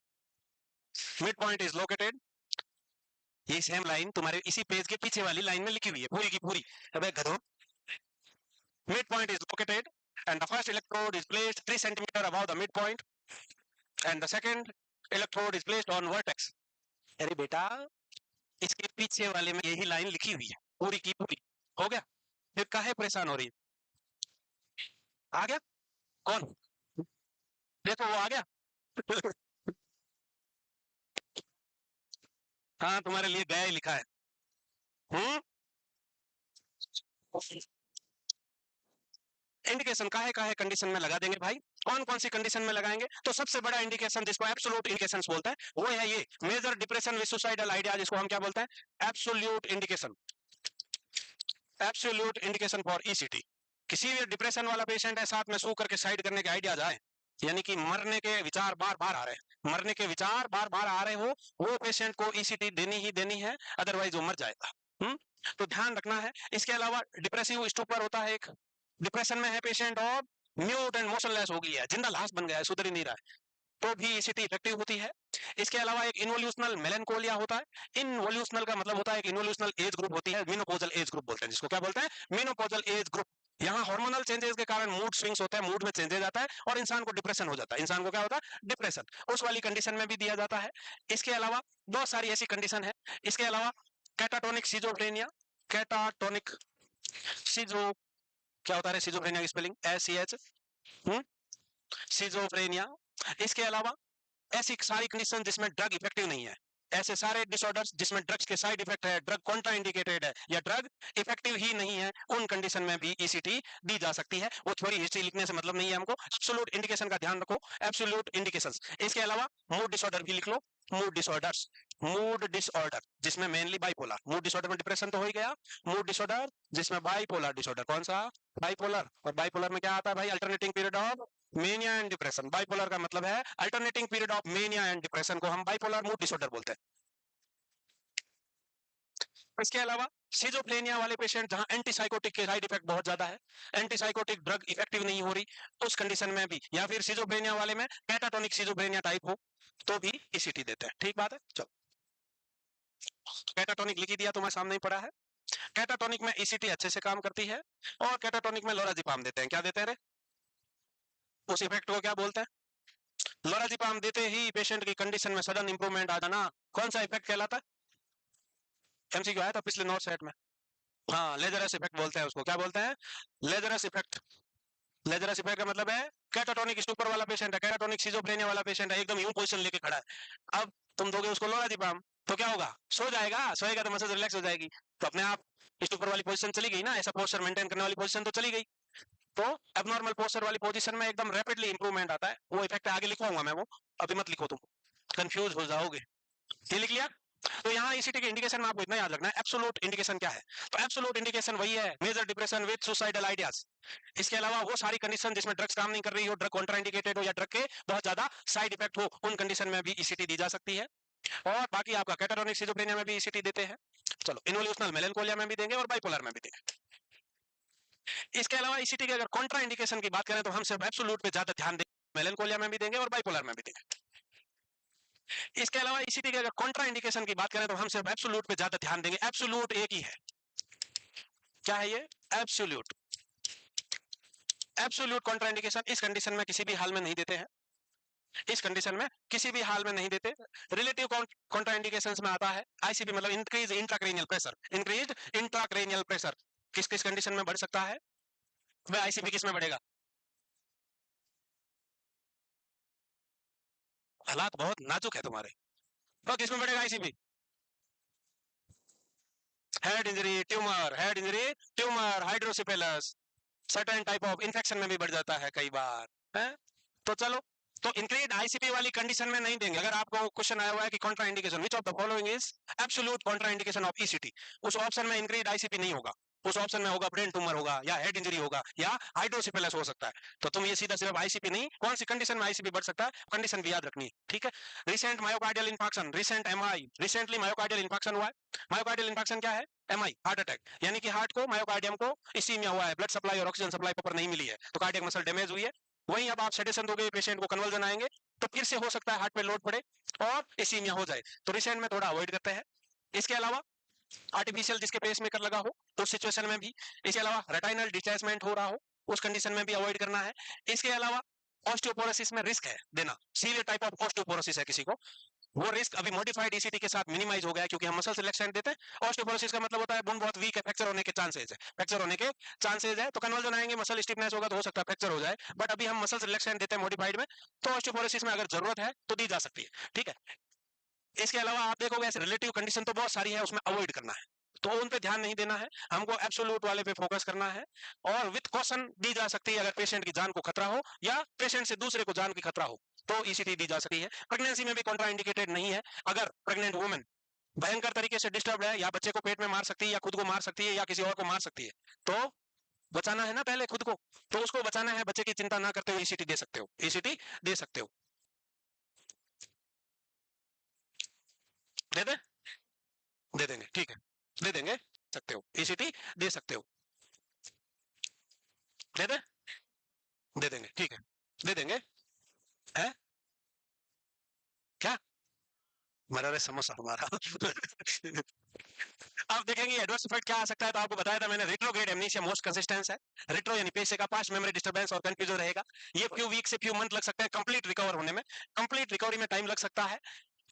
midpoint is located, ये सेम लाइन तुम्हारे इसी page के पीछे वाली line में लिखी हुई है पूरी की पूरी, अबे गधों, midpoint is located and the first electrode is placed 3 centimeter above the midpoint and the second electrode is placed on vertex। अरे बेटा इसके पीछे वाले में यही लाइन लिखी हुई है पूरी की पूरी, हो गया, फिर काहे परेशान हो रही है, आ गया कौन, देखो वो आ गया हाँ तुम्हारे लिए गया ही लिखा है, हम्म, इंडिकेशन काहे काहे कंडीशन में लगा देंगे भाई, कौन कौन सी कंडीशन में लगाएंगे, तो सबसे बड़ा इंडिकेशन जिसको एब्सोल्यूट इंडिकेशन बोलते हैं वो है ये major depression with suicidal idea, जिसको हम क्या बोलते हैं, absolute indication, absolute indication for ECT. किसी भी डिप्रेशन वाला पेशेंट है, साथ में सू करके साइड करने के आइडिया जाए, यानी कि मरने के विचार बार बार आ रहे हैं, मरने के विचार बार बार आ रहे हो, वो पेशेंट को ईसीटी देनी ही देनी है, अदरवाइज वो मर जाएगा। तो ध्यान रखना है। इसके अलावा डिप्रेसिव स्टूपर होता है एक, डिप्रेशन में है पेशेंट और म्यूट एंड मोशनलेस हो गया है, जिंदा लाश बन गया है, सुधर ही नहीं रहा है, तो भी ईसीटी इफेक्टिव होती है। इसके अलावा एक इन्वोल्यूशनल मेलेंकोलिया होता है, इन्वोल्यूशनल का मतलब होता है एक इन्वोल्यूशनल एज ग्रुप होती है, मेनोपॉजल एज ग्रुप बोलते हैं जिसको, क्या बोलते हैं, मेनोपॉजल एज ग्रुप। यहाँ हार्मोनल चेंजेस के कारण मूड स्विंग्स होता है, मूड में चेंजेस आता है और इंसान को डिप्रेशन हो जाता है, इंसान को क्या होता है, डिप्रेशन, उस वाली कंडीशन में भी दिया जाता है। इसके अलावा बहुत सारी ऐसी कंडीशन है। इसके अलावा कैटाटोनिक सिजोफ्रेनिया, कैटाटोनिक सिजो, क्या होता है सिजोफ्रेनिया की स्पेलिंग, SCH, सिजोफ्रेनिया। इसके अलावा ऐसी सारी कंडीशन जिसमें ड्रग इफेक्टिव नहीं है, ऐसे सारे डिसऑर्डर्स जिसमें ड्रग्स के साइड इफेक्ट है, ड्रग कॉन्ट्रा इंडिकेटेड है या ड्रग इफेक्टिव ही नहीं है, उन कंडीशन में भी ईसीटी दी जा सकती है। वो थोड़ी हिस्ट्री लिखने से मतलब नहीं है हमको, एब्सोल्यूट इंडिकेशन का ध्यान रखो, एब्सोल्यूट इंडिकेशंस। इसके अलावा मूड डिसऑर्डर भी लिख लो, मूड डिसऑर्डर्स, मूड डिसऑर्डर जिसमें मेनली बाइपोलर, मूड डिसऑर्डर में डिप्रेशन तो हो ही गया, मूड डिसऑर्डर जिसमें बाइपोलर डिसऑर्डर, कौन सा, बाइपोलर, और बाइपोलर में क्या आता है भाई, alternating period of mania and depression, bipolar का मतलब है alternating period of mania and depression को हम बाइपोलर मूड डिसऑर्डर बोलते हैं। इसके अलावा सिजोफ्रेनिया वाले पेशेंट जहां एंटीसाइकोटिक के साइड इफेक्ट बहुत ज्यादा है, एंटीसाइकोटिक ड्रग इफेक्टिव नहीं हो रही, उस कंडीशन में भी, या फिर सिजोफ्रेनिया वाले में कैटाटोनिक सिजोफ्रेनिया टाइप हो तो भी ईसीटी देते हैं। ठीक बात है, चलो कैटाटोनिक लिख ही दिया, तुम्हारे सामने ही पड़ा है। कैटाटोनिक में ईसीटी अच्छे से काम करती है और कैटाटोनिक में लोराजिपाम देते हैं, क्या देते हैं रे, उस इफेक्ट को क्या बोलते हैं, लोराजिपाम देते ही पेशेंट की कंडीशन में सडन इंप्रूवमेंट आ जाना, कौन सा इफेक्ट कहलाता है, एमसीक्यू आया था पिछले नोट सेट में, हाँ लेजरस इफेक्ट बोलते हैं उसको, क्या बोलते हैं, लेजरस इफेक्ट। लेजरस इफेक्ट का मतलब है कैटाटोनिक स्टूपर वाला पेशेंट है, कैटाटोनिक सिजोफ्रेनिया वाला पेशेंट है, एकदम यूं पोजीशन लेके खड़ा है, अब तुम दोगे उसको लोराजिपाम तो क्या होगा, सो जाएगा, सोएगा तो मसल रिलैक्स हो जाएगी, तो अपने आप इस ऊपर वाली पोजीशन चली गई ना, ऐसा पोस्चर मेंटेन करने वाली पोजीशन तो चली गई। तो एबनॉर्मल पोस्चर वाली पोजीशन में एकदम रैपिडली इंप्रूवमेंट आता है, वो इफेक्ट आगे लिखवाऊंगा मैं, वो अभी मत लिखो तुम, कंफ्यूज हो जाओगे। ये लिख लिया। तो यहाँ ईसीटी के इंडिकेशन में आपको इतना याद रखना है, एब्सोल्यूट इंडिकेशन क्या है। तो एब्सोल्यूट इंडिकेशन वही है, major depression with suicidal ideas. इसके अलावा वो सारी कंडीशन जिसमें ड्रग्स काम नहीं कर रही हो, ड्रग कॉन्ट्राइंडिकेटेड हो, या ड्रग के बहुत ज्यादा साइड इफेक्ट हो, उन कंडीशन में भी ईसीटी दी जा सकती है। और बाकी आपका कैटाटोनिक सिजोफ्रेनिया में भी ईसीटी देते हैं। चलो, इन्वोल्यूशनल मेलनकोलिया में भी देंगे और बाइपोलर में भी देंगे। इसके अलावा ईसीटी के अगर कॉन्ट्रा इंडिकेशन की बात करें तो हम सिर्फ एब्सोल्यूट पे ज्यादा ध्यान देंगे, मेलनकोलिया में भी देंगे और बाइपोलर में भी देंगे। इसके अलावा ईसीटी के अगर कॉन्ट्रा इंडिकेशन की बात करें तो हम सिर्फ एब्सोल्यूट पे ज्यादा ध्यान देंगे। एब्सोल्यूट एक ही है, क्या है ये, एब्सोल्यूट। एब्सोल्यूट कॉन्ट्रा इंडिकेशन इस कंडीशन में किसी भी हाल में नहीं देते हैं, इस कंडीशन में किसी भी हाल में नहीं देते। रिलेटिव कॉन्ट्रा इंडिकेशंस में आता है आईसीपी मतलब increase intracranial pressure, increase intracranial pressure किस किस कंडीशन में बढ़ सकता है, वह आईसीपी किस में बढ़ेगा। हालात बहुत नाजुक है तुम्हारे, तो किस में बढ़ेगा ICP, head injury, tumour, hydrocephalus, certain type of infection में भी बढ़ जाता है कई बार है। तो चलो, तो इंक्रीज आईसीपी वाली कंडीशन में नहीं देंगे। अगर आपको क्वेश्चन आया हुआ है कि Contra indication which of the following is absolute Contra indication of ECT, उस ऑप्शन में इंक्रीज आईसीपी नहीं होगा, उस ऑप्शन में होगा ब्रेन ट्यूमर होगा, या हेड इंजरी होगा, या हाइड्रोसिपेलस हो सकता है। तो तुम ये सीधा सिर्फ आईसीपी नहीं, कौन सी कंडीशन में आईसीपी बढ़ सकता है, कंडीशन भी याद रखनी है, ठीक है। Recent myocardial infarction, recent MI, recently myocardial infarction हुआ है। मायोकार्डियल इंफाक्शन क्या है, एमआई, हार्ट अटैक, यानी कि हार्ट को, मायोकार्डियम को इसीमिया हुआ है, ब्लड सप्लाई और ऑक्सीजन सप्लाई प्रॉपर नहीं मिली है, तो कार्डियक मसल डैमेज हुई है। वहीं अब आप सेडेशन दोगे पेशेंट को, कन्वर्जन आएंगे, तो फिर से हो सकता है हार्ट पे लोड पड़े और इसीमिया हो जाए, तो रिसेंट में थोड़ा अवॉइड करते हैं। इसके अलावा आर्टिफिशियल जिसके पेस मेकर लगा हो उस सिचुएशन में भी, इसके अलावा रेटाइनल डिटैचमेंट हो रहा हो उस कंडीशन में भी अवॉइड करना है। इसके अलावा ऑस्टियोपोरोसिस में रिस्क है देना, सीवियर टाइप ऑफ ऑस्टियोपोरोसिस है किसी को, वो रिस्क अभी मॉडिफाइड ईसीटी के साथ मिनिमाइज हो गया है, क्योंकि हम मसल रिलैक्सेंट देते हैं। ऑस्टियोपोरोसिस का मतलब होता है बोन बहुत वीक है, फ्रैक्चर होने के चांसेस है, फ्रैक्चर होने के चांसेस है, तो कन्वर्जन आएंगे, मसल स्टिफनेस होगा, तो हो सकता है फ्रैक्चर हो जाए, बट अभी हम मसल रिलैक्सेंट देते हैं मॉडिफाइड में, तो ऑस्टियोपोरोसिस में अगर जरूरत है तो दी जा सकती है, ठीक है। इसके अलावा आप देखोगे ऐसे रिलेटिव कंडीशन तो बहुत सारी है, उसमें अवॉइड करना है, तो उन पे ध्यान नहीं देना है, हमको एब्सोल्यूट वाले पे फोकस करना है। और विद कॉशन दी जा सकती है, अगर पेशेंट की जान को खतरा हो या पेशेंट से दूसरे को जान की खतरा हो तो ईसीटी दी जा सकती है। प्रेगनेंसी में भी कॉन्ट्रा इंडिकेटेड नहीं है, अगर प्रेग्नेंट वुमेन भयंकर तरीके से डिस्टर्ब है, या बच्चे को पेट में मार सकती है, या खुद को मार सकती है, या किसी और को मार सकती है, तो बचाना है ना पहले खुद को, तो उसको बचाना है, बच्चे की चिंता ना करते हुए ईसीटी दे सकते हो, ईसीटी दे सकते हो। दे दे, दे देंगे, ठीक है, दे देंगे, सकते हो ईसीटी दे सकते हो, दे दे, दे देंगे, ठीक है, दे देंगे, है क्या, मरा रे समोसा हमारा। अब देखेंगे एडवर्स इफेक्ट क्या आ सकता है, तो आपको बताया था मैंने, रिट्रोग्रेड एमनीसिया मोस्ट कंसिस्टेंस है, रिट्रो यानी पेशे का पास्ट मेमोरी डिस्टर्बेंस और कंफ्यूजन रहेगा, ये फ्यू वीक से फ्यू मंथ लग सकते हैं कंप्लीट रिकवर होने में, कंप्लीट रिकवरी में टाइम लग सकता है।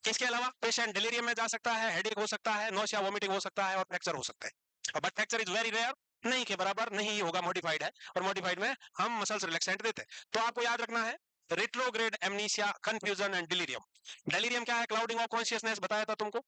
इसके अलावा पेशेंट डिलीरियम में जा सकता है, हेडेक हो सकता है, नोशिया वोमिटिंग हो सकता है, और फ्रैक्चर हो सकता है, but fracture is very rare, नहीं के बराबर नहीं होगा, मॉडिफाइड है, और मॉडिफाइड में हम मसल्स रिलैक्सेंट देते हैं। तो आपको याद रखना है retrograde amnesia, confusion and delirium. Delirium क्या है, क्लाउडिंग ऑफ कॉन्शियसनेस बताया था तुमको,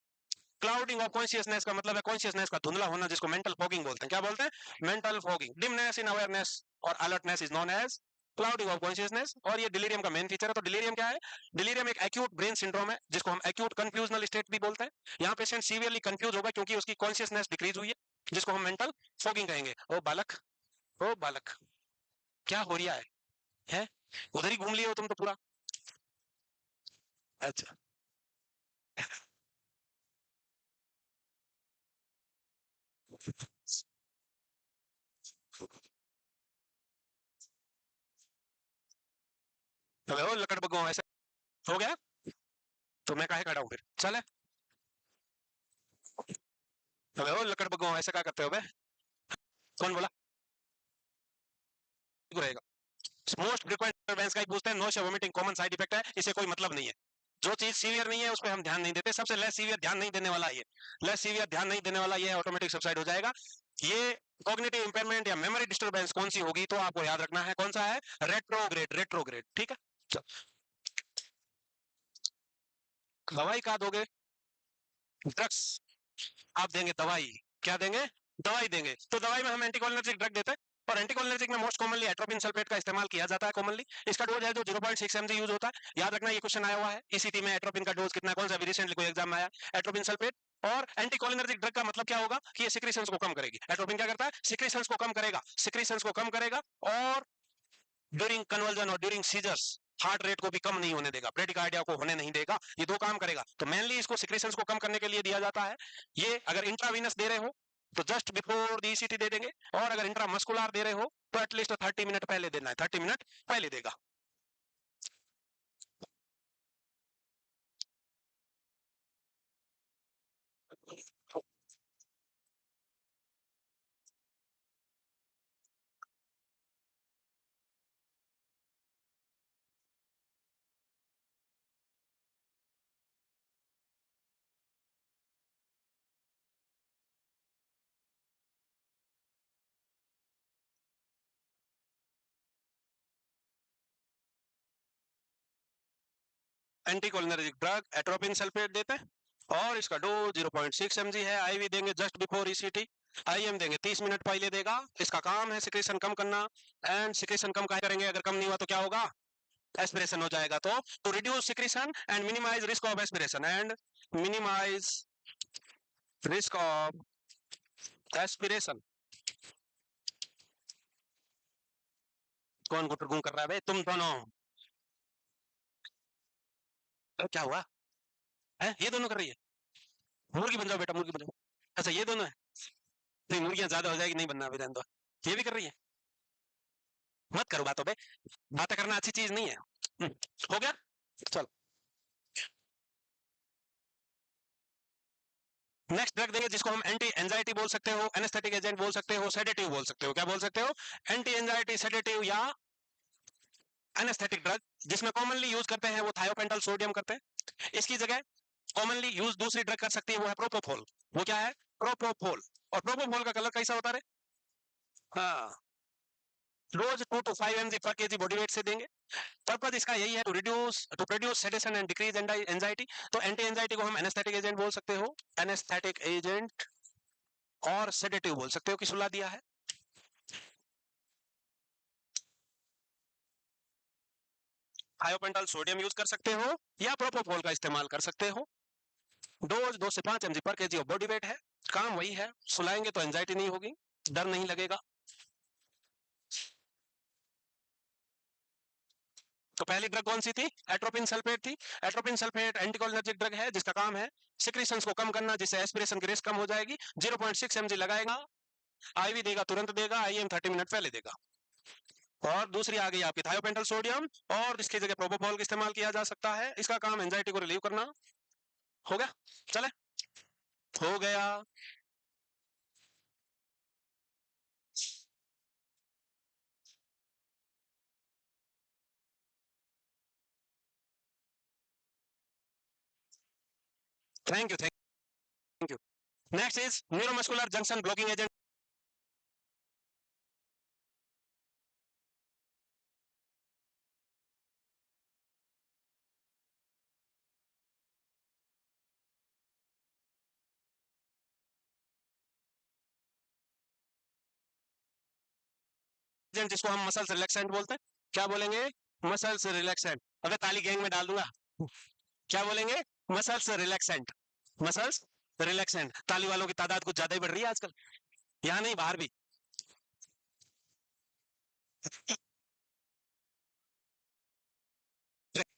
क्लाउडिंग ऑफ कॉन्शियसनेस का मतलब है कॉन्शियसनेस का धुंधला होना, जिसको मेंटल फॉगिंग बोलते हैं, क्या बोलते हैं, mental fogging, dimness in awareness और alertness is known as clouding of consciousness, और ये डिलीरियम का मेन फीचर है। तो डिलीरियम क्या है, डिलीरियम एक एक्यूट ब्रेन सिंड्रोम है, जिसको हम एक्यूट कंफ्यूजनल स्टेट भी बोलते हैं। यहाँ पेशेंट सीवियरली कंफ्यूज होगा क्योंकि उसकी कॉन्शियसनेस डिक्रीज हुई है, जिसको हम मेंटल फॉगिंग कहेंगे। ओ बालक, ओ बालक, क्या हो रहा है उधर ही घूम लिए हो तुम तो पूरा, अच्छा। तो लकड़ बग्गो ऐसा हो गया, तो मैं काहे खड़ा हूँ फिर, चले, अबे ओ लकड़ बग्गो ऐसा क्या करते हो बे, कौन बोला, रहेगा, मोस्ट फ्रीक्वेंट डिस्टर्बेंस का ही पूछते हैं, nausea vomiting common side effect है, इसे कोई मतलब नहीं है, जो चीज सीवियर नहीं है उस पर हम ध्यान नहीं देते, सबसे लेस सीवियर ध्यान नहीं देने वाला ये, लेस सीवियर ध्यान नहीं देने वाला ये ऑटोमेटिक सबसाइड हो जाएगा। ये कॉग्निटिव इंपेयरमेंट या मेमोरी डिस्टर्बेंस कौन सी होगी, तो आपको याद रखना है कौन सा है, रेट्रोग्रेड, रेट्रोग्रेड, ठीक है। चल, दवाई क्या दोगे, ड्रग्स, आप देंगे दवाई, क्या देंगे, दवाई देंगे, तो दवाई में हम एंटीकोलिनर्जिक ड्रग देते हैं, और एंटीकोलिनर्जिक में मोस्ट कॉमनली एट्रोपिन सल्फेट का इस्तेमाल किया जाता है कॉमनली। इसका डोज है जो 0.6 mg यूज होता है। याद रखना, ये क्वेश्चन आया हुआ है ईसीटी में, एट्रोपिन का डोज कितना है, कौन सा अभी रिसेंटली कोई एग्जाम में आया, एट्रोपिन सल्फेट। और एंटीकोलिनर्जिक ड्रग का मतलब क्या होगा कि ये सिक्रीशंस को कम करेगी। एट्रोपिन क्या करता है, सिक्रीशंस को कम करेगा, सिक्रीशंस को कम करेगा, और ड्यूरिंग कन्वर्जन और ड्यूरिंग सीजर्स हार्ट रेट को भी कम नहीं होने देगा, ब्रेडिकार्डिया को होने नहीं देगा। ये दो काम करेगा, तो मेनली इसको सिक्रीशंस को कम करने के लिए दिया जाता है। ये अगर इंट्रावीनस दे रहे हो तो जस्ट बिफोर द ईसीटी दे देंगे, और अगर इंट्रामस्कुलर दे रहे हो तो एटलीस्ट 30 मिनट पहले देना है, 30 मिनट पहले देगा। एंटीकोलिनर्जिक ड्रग एट्रोपिन सल्फेट देते हैं, और इसका डोज 0.6 mg है। आईवी देंगे जस्ट बिफोर ईसीटी, आईएम देंगे 30 मिनट पहले देगा। इसका काम है सिक्रेशन कम करना, एंड सिक्रेशन कम काहे करेंगे, अगर कम नहीं हुआ तो क्या होगा, एस्पिरेशन हो जाएगा। तो to reduce secretion and minimise risk of aspiration, and minimise risk of aspiration. कौन गुटरगुम कर रहा है भाई, तुम दोनों? क्या हुआ है, ये दोनों कर रही है? मुर्गी बन जाओ बेटा, मुर्गी बन जाओ। अच्छा ये दोनों है, नहीं मुर्गियां ज्यादा हो जाएगी, नहीं बनना अभी, रहने दो। ये भी कर रही है, मत करो बातों पे, बातें करना अच्छी चीज नहीं है। हो गया, चलो नेक्स्ट ड्रग देंगे जिसको हम एंटी एंजाइटी बोल सकते हो, एनेस्थेटिक एजेंट बोल सकते हो, सेडेटिव बोल सकते हो। क्या बोल सकते हो, एंटी एंजाइटी, सेडेटिव या एनेस्थेटिक ड्रग। जिसमें कॉमनली यूज करते हैं वो थायोपेंटल सोडियम करते हैं। इसकी जगह कॉमनली यूज दूसरी ड्रग कर सकती है, वो है प्रोपोफोल। वो क्या है, प्रोपोफोल। और प्रोपोफोल का कलर कैसा होता है? हाँ, रोज 2 to 5 mg पर केजी बॉडी वेट से देंगे। पर्पज इसका यही है, to produce sedation and decrease anxiety. तो एंटी एंजाइटी को हम एनेस्थेटिक एजेंट बोल सकते हो, एनेस्थेटिक एजेंट, और सेडेटिव बोल सकते हो कि सुला दिया है। थायोपेंटल सोडियम यूज कर सकते हो, या प्रोपोफोल का इस्तेमाल कर सकते हो। डोज 2 से 5 mg पर केजी ऑफ बॉडी वेट है। काम वही है, सुलाएंगे तो एंजाइटी नहीं होगी, डर नहीं लगेगा। तो पहली ड्रग कौन सी थी, एट्रोपिन सल्फेट थी। एट्रोपिन सल्फेट एंटीकोलिनर्जिक ड्रग है जिसका काम है सिक्रीशंस को कम करना, जिससे एस्पिरेशन की रिस्क कम हो जाएगी। 0.6 mg लगाएगा, आईवी देगा तुरंत देगा, आईएम 30 मिनट पहले देगा। और दूसरी आ गई आपकी थायोपेंटल सोडियम, और इसकी जगह प्रोपोफॉल का इस्तेमाल किया जा सकता है। इसका काम एंजाइटी को रिलीव करना। हो गया, चले, हो गया। Thank you, thank you. Next is neuromuscular junction blocking agent. जिसको हम मसल्स रिलैक्सेंट बोलते हैं। क्या बोलेंगे, मसल्स रिलैक्सेंट। अगर ताली गैंग में डाल दूंगा, क्या बोलेंगे, मसल्स रिलैक्सेंट, मसल्स रिलैक्सेंट। ताली वालों की तादाद कुछ ज्यादा ही बढ़ रही है आजकल, यहाँ नहीं बाहर भी।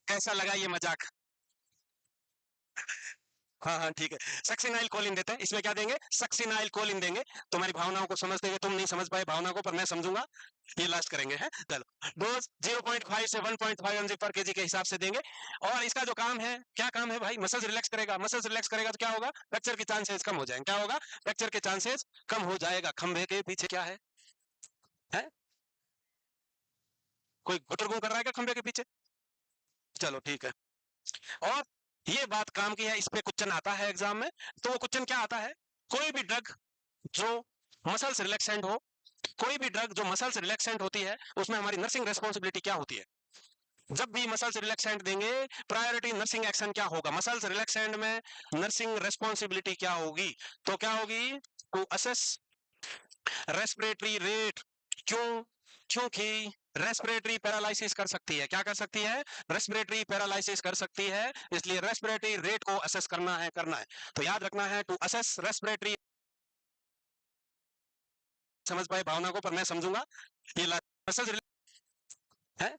कैसा लगा ये मजाक? हाँ हाँ ठीक है, सक्सिनाइल कोलिन देते हैं। इसमें क्या देंगे, सक्सिनाइल कोलिन देंगे। तुम्हारी भावनाओं को समझते हुए तुम नहीं समझ पाए भावना को, पर मैं समझूंगा। ये लास्ट करेंगे, है चलो। डोज 0.5 से 1.5 mg पर केजी के हिसाब से देंगे। और इसका जो काम है, क्या काम है भाई, मसल्स रिलैक्स करेगा। मसल्स रिलैक्स करेगा तो क्या होगा, फ्रैक्चर के चांसेस कम हो जाएंगे। क्या होगा, फ्रैक्चर के चांसेस कम हो जाएगा। खंभे के पीछे क्या है? कोई घुटरगुम कर रहा है क्या खंभे के पीछे? चलो ठीक है। और ये बात काम की है, इस पे क्वेश्चन आता है एग्जाम में। तो वो क्वेश्चन क्या आता है, कोई भी ड्रग जो मसल्स रिलैक्सेंट हो, कोई भी ड्रग जो मसल्स रिलैक्सेंट होती है, उसमें हमारी नर्सिंग रेस्पॉन्सिबिलिटी क्या होती है। जब भी मसल्स रिलैक्सेंट देंगे, प्रायोरिटी नर्सिंग एक्शन क्या होगा, मसल्स रिलैक्सेंट में नर्सिंग रेस्पॉन्सिबिलिटी क्या होगी। तो क्या होगी, टू असेस रेस्पिरेटरी रेट, क्यों? क्योंकि रेस्पिरेटरी पैरालिसिस कर सकती है। क्या कर सकती है? रेस्पिरेटरी पैरालिसिस कर सकती है, इसलिए रेस्पिरेटरी रेट को असेस करना है। तो याद रखना है, टू असेस रेस्पिरेटरी, समझ पाए भावना को, पर मैं समझूंगा। ये मसल्स है,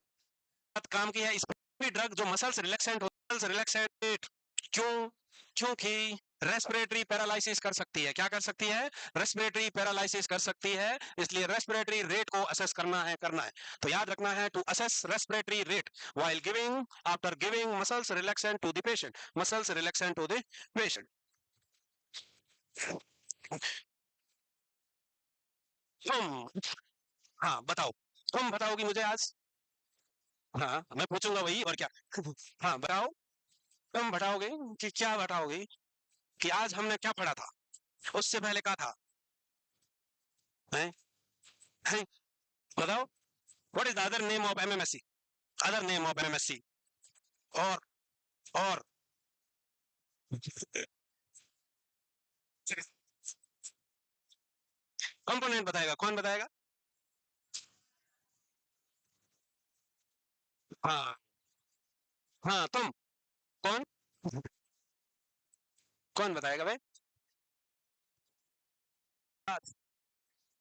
काम की है। इस ड्रग जो मसल्स रिलैक्सेंट, क्यों? क्योंकि रेस्पिरेटरी पैरालिसिस कर सकती है। क्या कर सकती है? रेस्पिरेटरी पैरालिसिस कर सकती है, इसलिए रेस्पिरेटरी रेट को असेस करना है। तो याद रखना है, to assess respiratory rate while giving, after giving muscles relaxant to the patient, muscles relaxant to the patient. तुम, हाँ बताओ, तुम बताओगी मुझे आज। हाँ मैं पूछूंगा वही, और क्या। हाँ बताओ, तुम बताओगे कि क्या बताओगे, कि आज हमने क्या पढ़ा था, उससे पहले क्या था, हैं? हैं? बताओ, what is the other name of MMSC, other name of MMSC, और और कंपोनेंट बताएगा, कौन बताएगा? हाँ हाँ, तुम, कौन, कौन बताएगा भाई?